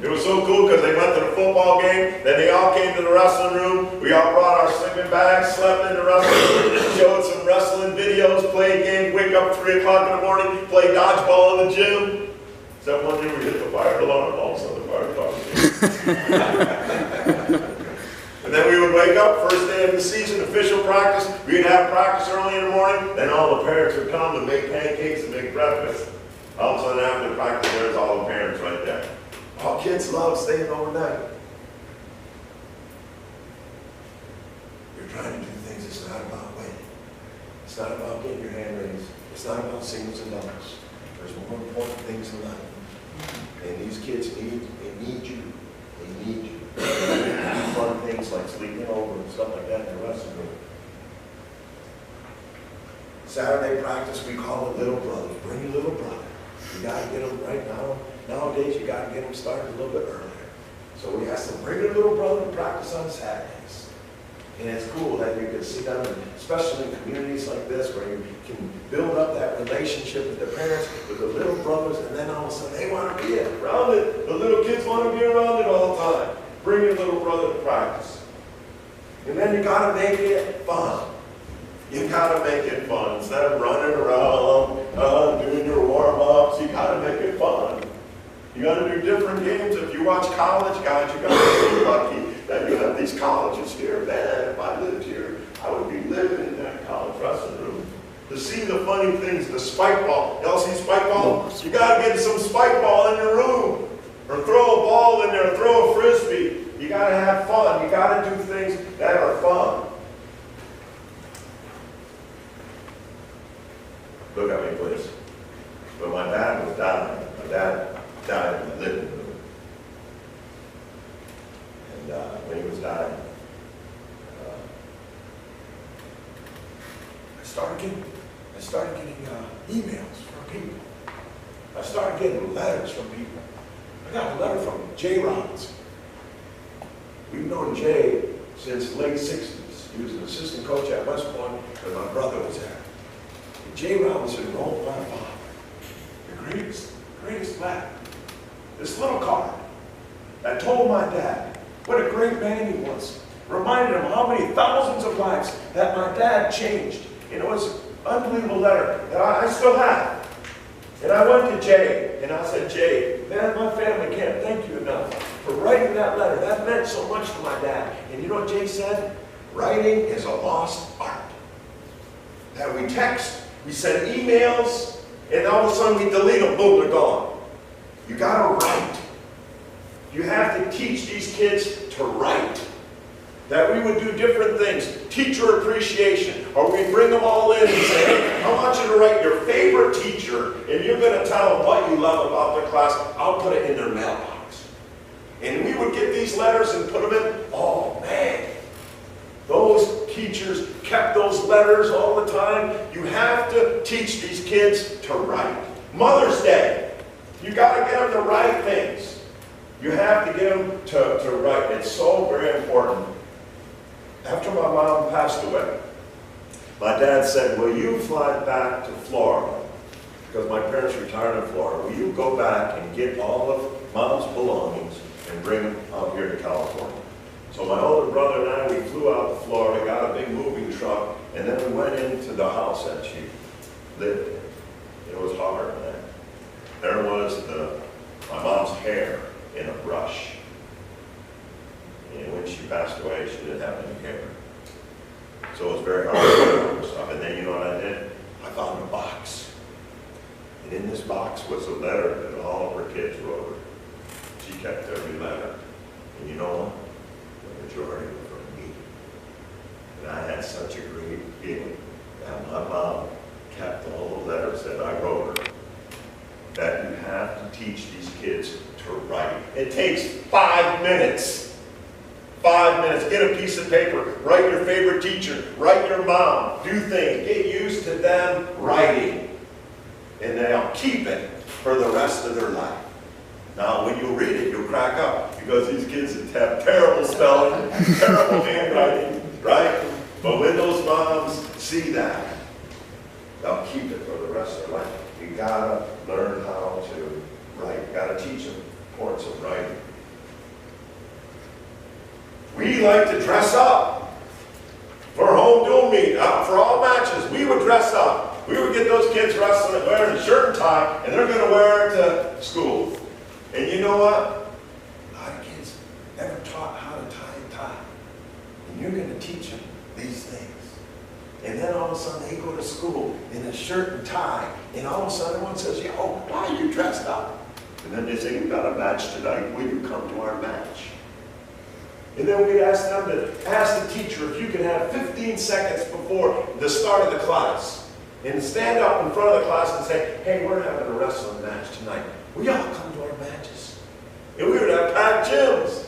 It was so cool because they went to the football game, then they all came to the wrestling room. We all brought our sleeping bags, slept in the wrestling room, showed some wrestling videos, played games, wake up 3 o'clock in the morning, play dodgeball in the gym. Except one day we hit the fire alarm, all of a sudden the fire department. And then we would wake up, first day of the season, official practice. We'd have practice early in the morning, then all the parents would come and make pancakes and make breakfast. All of a sudden after practice, there's all the parents right there. All kids love staying overnight. You're trying to do things, it's not about winning. It's not about getting your hand raised. It's not about singles and doubles. There's more important things in life. And these kids need you. They need you. They do fun things like sleeping over and stuff like that in the wrestling room. Saturday practice, we call it little brothers. Bring your little brother. You gotta get them right now. Nowadays, you gotta get them started a little bit earlier. So we ask them, bring your little brother to practice on Saturdays. And it's cool that you can sit down, especially in communities like this, where you can build up that relationship with the parents, with the little brothers, and then all of a sudden they want to be around it. The little kids want to be around it all the time. Bring your little brother to practice. And then you gotta make it fun. You gotta make it fun. Instead of running around, doing your warm-ups, you gotta make it fun. You gotta do different games. If you watch college guys, you gotta be lucky that you have these colleges here. Man, if I lived here, I would be living in that college wrestling room. To see the funny things, the spike ball. Y'all see spike ball? You gotta get some spike ball in your room. Or throw a ball in there, throw a frisbee. You gotta have fun. You gotta do things that are fun. Look at me, please. When my dad was dying, my dad died in the living room. And when he was dying, I started getting emails from people. I started getting letters from people. I got a letter from Jay Robinson. We've known Jay since the late 60s. He was an assistant coach at West Point when my brother was there. And Jay Robinson wrote my father the greatest letter. This little card that told my dad what a great man he was. Reminded him how many thousands of lives that my dad changed. And it was an unbelievable letter that I still have. And I went to Jay, and I said, Jay, man, my family can't thank you enough for writing that letter. That meant so much to my dad. And you know what Jay said? Writing is a lost art. That we text, we send emails, and all of a sudden we delete them, boom, they're gone. You gotta write. You have to teach these kids to write. That we would do different things. Teacher appreciation. Or we bring them all in and say, hey, I want you to write your favorite teacher, and you're going to tell them what you love about their class. I'll put it in their mailbox. And we would get these letters and put them in. Oh, man. Those teachers kept those letters all the time. You have to teach these kids to write. Mother's Day. You got to get them to write things. You have to get them to write. It's so very important. After my mom passed away, my dad said, will you fly back to Florida? Because my parents retired in Florida. Will you go back and get all of Mom's belongings and bring them out here to California? So my older brother and I, we flew out to Florida, got a big moving truck, and then we went into the house that she lived in. It was hard, man. There was my mom's hair in a brush. And when she passed away, she didn't have any hair. So it was very hard to remember stuff. And then you know what I did? I found a box. And in this box was a letter that all of her kids wrote her. She kept every letter. And you know what? The majority were from me. And I had such a great feeling that my mom kept all the letters that I wrote her. That you have to teach these kids to write. It takes 5 minutes. 5 minutes, get a piece of paper, write your favorite teacher, write your mom, do things, get used to them writing. And they'll keep it for the rest of their life. Now, when you read it, you'll crack up because these kids have terrible spelling, terrible handwriting, right? But when those moms see that, they'll keep it for the rest of their life. You gotta learn how to Right, gotta teach them importance of writing. We like to dress up for home dual meet, for all matches. We would dress up. We would get those kids wrestling, wearing a shirt and tie, and they're gonna wear it to school. And you know what? A lot of kids never taught how to tie a tie. And you're gonna teach them these things. And then all of a sudden they go to school in a shirt and tie, and all of a sudden everyone says, "Yo, why are you dressed up?" And then they say, "We've got a match tonight. Will you come to our match?" And then we'd ask them to ask the teacher if you could have 15 seconds before the start of the class and stand up in front of the class and say, "Hey, we're having a wrestling match tonight. Will y'all come to our matches?" And we would have packed gyms.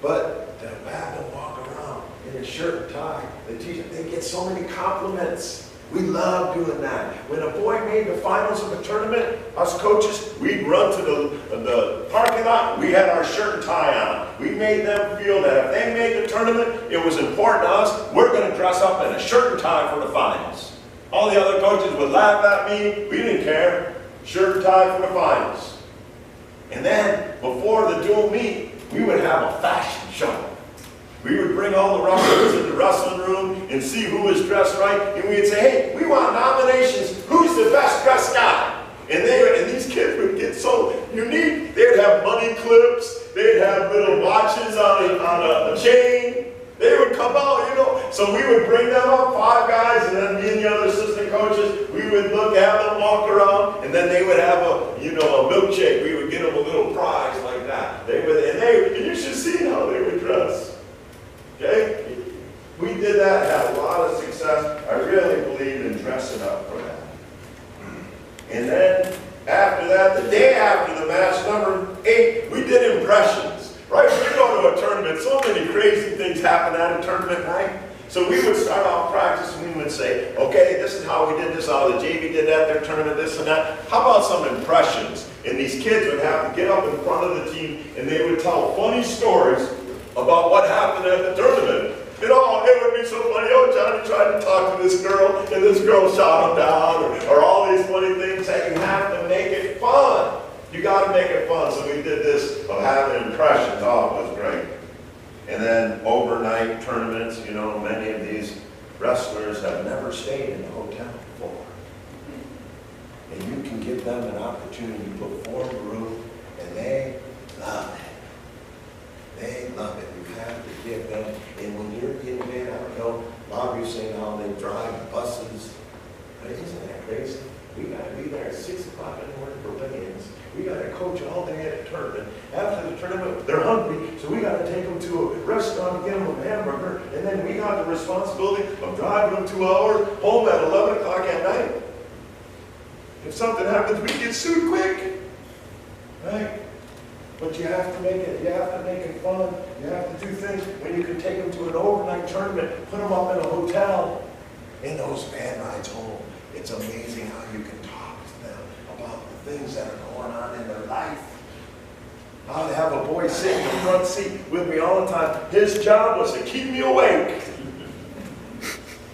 But to have them walk around in a shirt and tie, the teacher, they get so many compliments. We love doing that. When a boy made the finals of a tournament, us coaches, we'd run to the parking lot. We had our shirt and tie on. We made them feel that if they made the tournament, it was important to us. We're going to dress up in a shirt and tie for the finals. All the other coaches would laugh at me. We didn't care. Shirt and tie for the finals. And then, before the dual meet, we would have a fashion show. We would bring all the wrestlers in the wrestling room and see who was dressed right. And we'd say, "Hey, we want nominations. Who's the best dressed guy?" And these kids would get so unique. They'd have money clips. They'd have little watches on a chain. They would come out, you know. So we would bring them up, 5 guys, and then me and the other assistant coaches, we would have them walk around, and then they would have a milkshake. We would get them a little prize like that. And you should see how they would dress. Okay? We did that, had a lot of success. I really believe in dressing up for that. And then after that, the day after the match, number 8, we did impressions. Right? When you go to a tournament, so many crazy things happen at a tournament night. So we would start off practice and we would say, "Okay, this is how we did this, how the JV did that, their tournament, this and that. How about some impressions?" And these kids would have to get up in front of the team and they would tell funny stories about what happened at the tournament. You know, it would be so funny. "Oh, Johnny tried to talk to this girl, and this girl shot him down," or all these funny things that you have to make it fun. You got to make it fun. So we did this of having impressions. Oh, it was great. And then overnight tournaments. You know, many of these wrestlers have never stayed in a hotel before, and you can give them an opportunity to perform the room, and they love it. They love it. You have to give them, and when you're getting in, I don't know, Bob, you're saying how they drive buses. Isn't that crazy? We got to be there at 6 o'clock in the morning for weigh-ins. We got to coach all day at a tournament. After the tournament, they're hungry, so we got to take them to a restaurant and get them a hamburger, and then we got the responsibility of driving them 2 hours home at 11 o'clock at night. If something happens, we get sued quick, right? But you have to make it fun. You have to do things when you can take them to an overnight tournament, put them up in a hotel, and those van rides home. It's amazing how you can talk to them about the things that are going on in their life. I would have a boy sitting in the front seat with me all the time. His job was to keep me awake.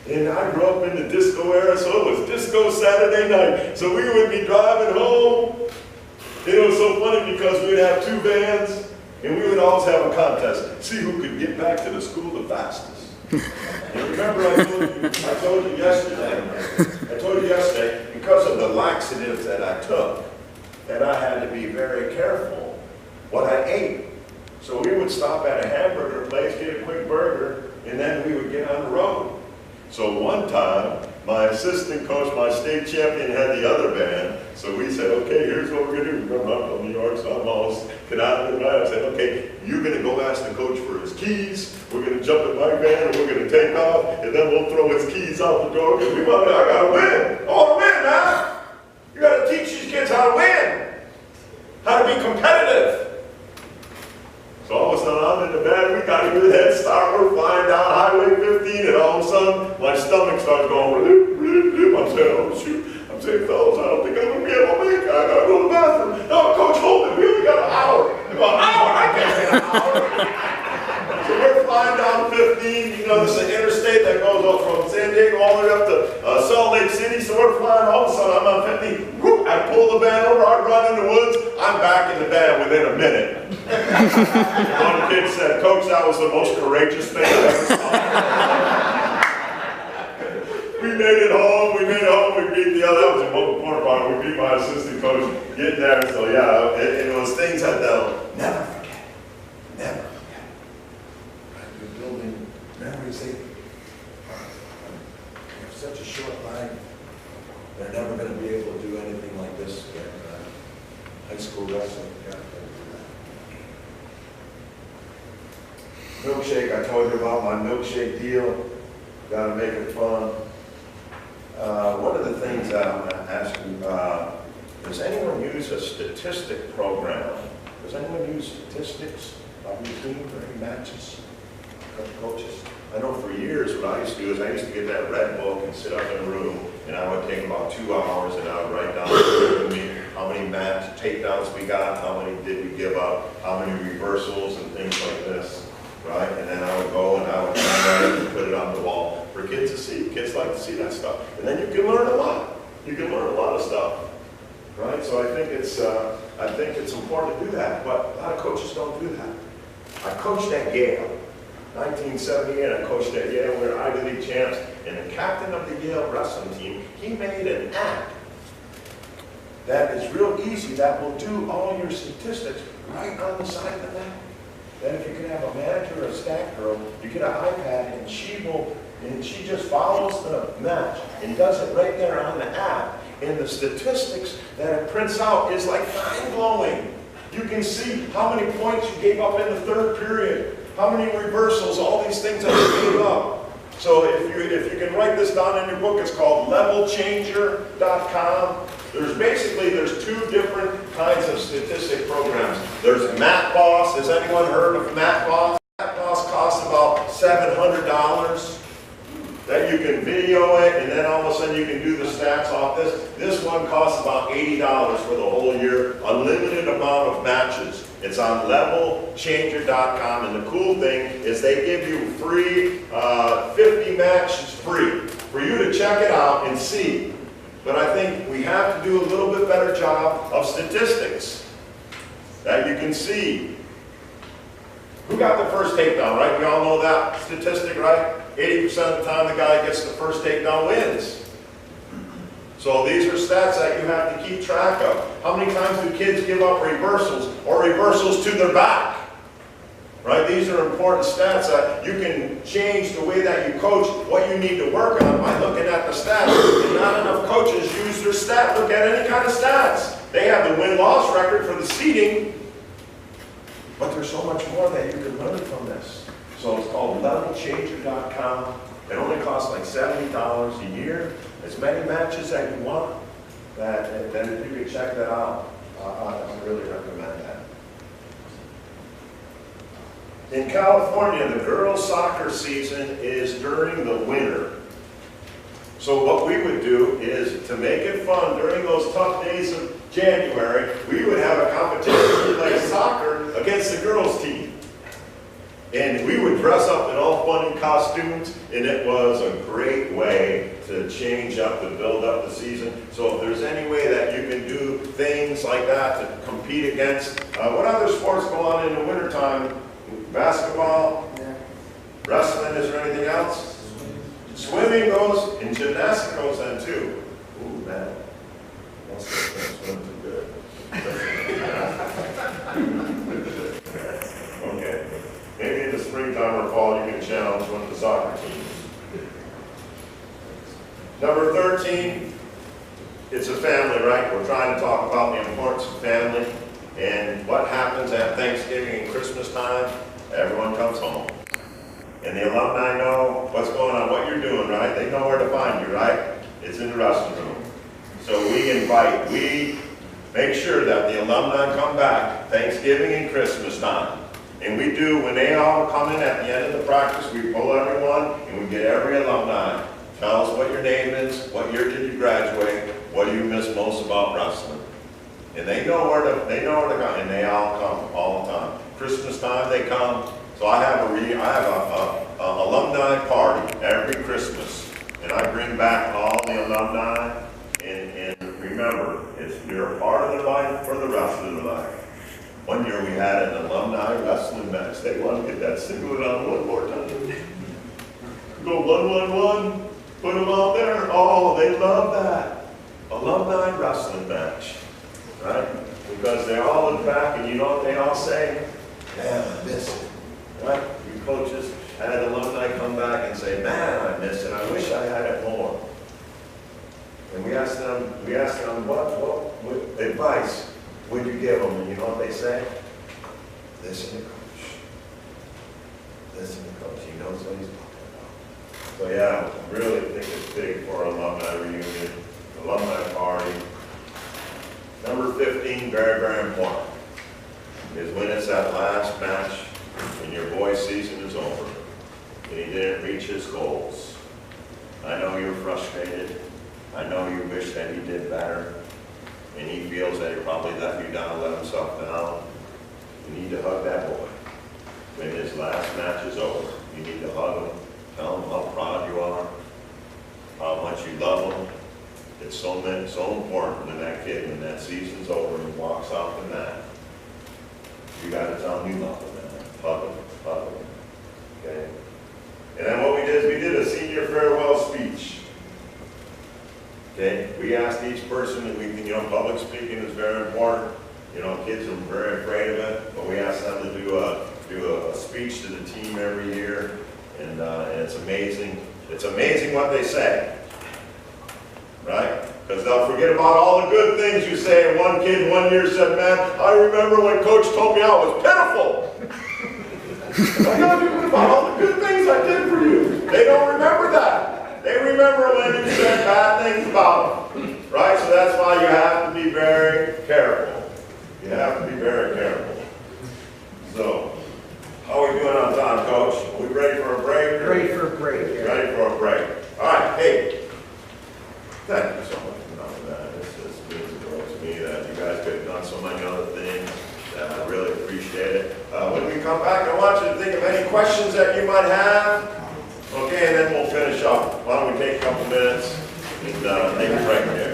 And I grew up in the disco era, so it was disco Saturday night. So we would be driving home. It was so funny because we would have 2 vans, and we would always have a contest. See who could get back to the school the fastest. And remember I told you yesterday, because of the laxatives that I took, that I had to be very careful what I ate. So we would stop at a hamburger place, get a quick burger, and then we would get on the road. So one time, my assistant coach, my state champion, had the other band. So we said, "Okay, here's what we're going to do." Remember, I'm from New York, so I'm almost get out of the van. I said, "Okay, you're going to go ask the coach for his keys. We're going to jump in my van, and we're going to take off, and then we'll throw his keys out the door because I got to win. I want to win, man. You got to teach these kids how to win, how to be competitive." So all of a sudden, I'm in the van, we got a good head start, we're flying down Highway 15, and all of a sudden, my stomach starts going, bloop, bloop, bloop. I'm saying, "Oh shoot," I'm saying, "Fellas, I don't think I'm going to be able to make it. I got to go to the bathroom." "No, Coach, hold it, we only got an hour." "An hour? I can't wait an hour." So we're flying down 15, you know, this is an interstate that goes up from San Diego all the way up to Salt Lake City, so we're flying, all of a sudden I'm on 15, whoop, I pull the van over, I run in the woods, I'm back in the band within a minute. One kid said, Coach, that was the most courageous thing I've ever saw. We made it home, we beat the other, that was the most important part, we beat my assistant coach getting there, so yeah, it was things that they'll never forget, never forget. Right, we're building memories, they have such a short life, they're never going to be able to do anything like this again. High school wrestling, yeah. Milkshake, I told you about my milkshake deal, gotta make it fun. One of the things that I'm gonna ask you, does anyone use a statistic program? Does anyone use statistics of your team or any matches? Coaches? I know for years what I used to do is I used to get that red book and sit up in a room and I would take about 2 hours and I would write down how many match takedowns we got, how many did we give up, how many reversals and things like this, right? And then I would go and I would write it and put it on the wall for kids to see. Kids like to see that stuff. And then you can learn a lot. You can learn a lot of stuff, right? So I think it's important to do that, but a lot of coaches don't do that. I coached at Yale. 1978, I coached at Yale, we were Ivy League champs, and the captain of the Yale wrestling team, he made an app that is real easy that will do all your statistics right on the side of the map. Then if you can have a manager or a staff girl, you get an iPad and she just follows the match and does it right there on the app. And the statistics that it prints out is like mind-blowing. You can see how many points you gave up in the third period. How many reversals, all these things that you gave up. So if you can write this down in your book, it's called levelchanger.com. There's 2 different kinds of statistic programs. There's MatBoss. Has anyone heard of MatBoss? MatBoss costs about $700 that you can video it, and then all of a sudden you can do the stats off this. This one costs about $80 for the whole year, unlimited amount of matches. It's on levelchanger.com, and the cool thing is they give you free, 50 matches free for you to check it out and see. But I think we have to do a little bit better job of statistics that you can see. Who got the first takedown, right? We all know that statistic, right? 80% of the time the guy that gets the first takedown wins. So these are stats that you have to keep track of. How many times do kids give up reversals or reversals to their back? Right? These are important stats that you can change the way that you coach, what you need to work on by looking at the stats. And not enough coaches use their stats. Look at any kind of stats. They have the win-loss record for the seeding, but there's so much more that you can learn from this. So it's called levelchanger.com. It only costs like $70 a year. As many matches that you want, then if you can check that out, I really recommend that. In California, the girls' soccer season is during the winter. So what we would do is, to make it fun during those tough days of January, we would have a competition to play soccer against the girls' team. And we would dress up in all funny costumes, and it was a great way to change up, to build up the season. So if there's any way that you can do things like that to compete against, what other sports go on in the wintertime? Basketball, wrestling, is there anything else? Swimming goes, and gymnastics goes then too. Ooh, man. Most of us don't swim too good. Okay. Maybe in the springtime or fall you can challenge one of the soccer teams. Number 13, it's a family, right? We're trying to talk about the importance of family and what happens at Thanksgiving and Christmas time. Everyone comes home. And the alumni know what's going on, what you're doing, right? They know where to find you, right? It's in the wrestling room. So we make sure that the alumni come back Thanksgiving and Christmas time. And we do, when they all come in at the end of the practice, we pull everyone and we get every alumni. Tell us what your name is, what year did you graduate, what do you miss most about wrestling. And they know where to come, and they all come all the time. Christmas time they come. So I have a alumni party every Christmas, and I bring back all the alumni and remember remember, you're a part of their life for the rest of their life. One year we had an alumni wrestling match. They wanted to get that singlet on one more time. Go 1-1-1, put them out there. Oh, they love that. Alumni wrestling match, right? Because they all look back and you know what they all say? Man, I miss it, right? You coaches had alumni come back and say, man, I miss it. I wish I had it more. And we asked them what advice would you give them? And you know what they say? Listen to coach. Listen to coach. He knows what he's talking about. So yeah, I really think it's big for an alumni reunion, alumni party. Number 15, very, very important, is when it's that last match and your boy's season is over and he didn't reach his goals. I know you're frustrated. I know you wish that he did better, and he feels that he probably let you down, let himself down. You need to hug that boy. When his last match is over, you need to hug him, tell him how proud you are, how much you love him. It's so important to that kid when that season's over and he walks off the mat. You got to tell him you love him, man. Hug him, okay? And then what we did is we did a senior farewell speech. Okay, we asked each person that we can, public speaking is very important. Kids are very afraid of it, but we asked them to do a speech to the team every year, and it's amazing. It's amazing what they say, right? Because they'll forget about all the good things you say. And one kid one year said, "Man, I remember when Coach told me I was pitiful." I gotta think about all the good things I did for you. They don't remember that. They remember when you said bad things about them, right? So that's why you have to be very careful. You have to be very careful. So, how are we doing on time, Coach? Are we ready for a break? Ready for a break. Yeah. Ready for a break. All right, hey, thank you so much for doing that. This means the world to me that you guys could have done so many other things. I really appreciate it. When we come back, I want you to think of any questions that you might have. Okay, and then we'll finish up. Why don't we take a couple minutes and take a break here.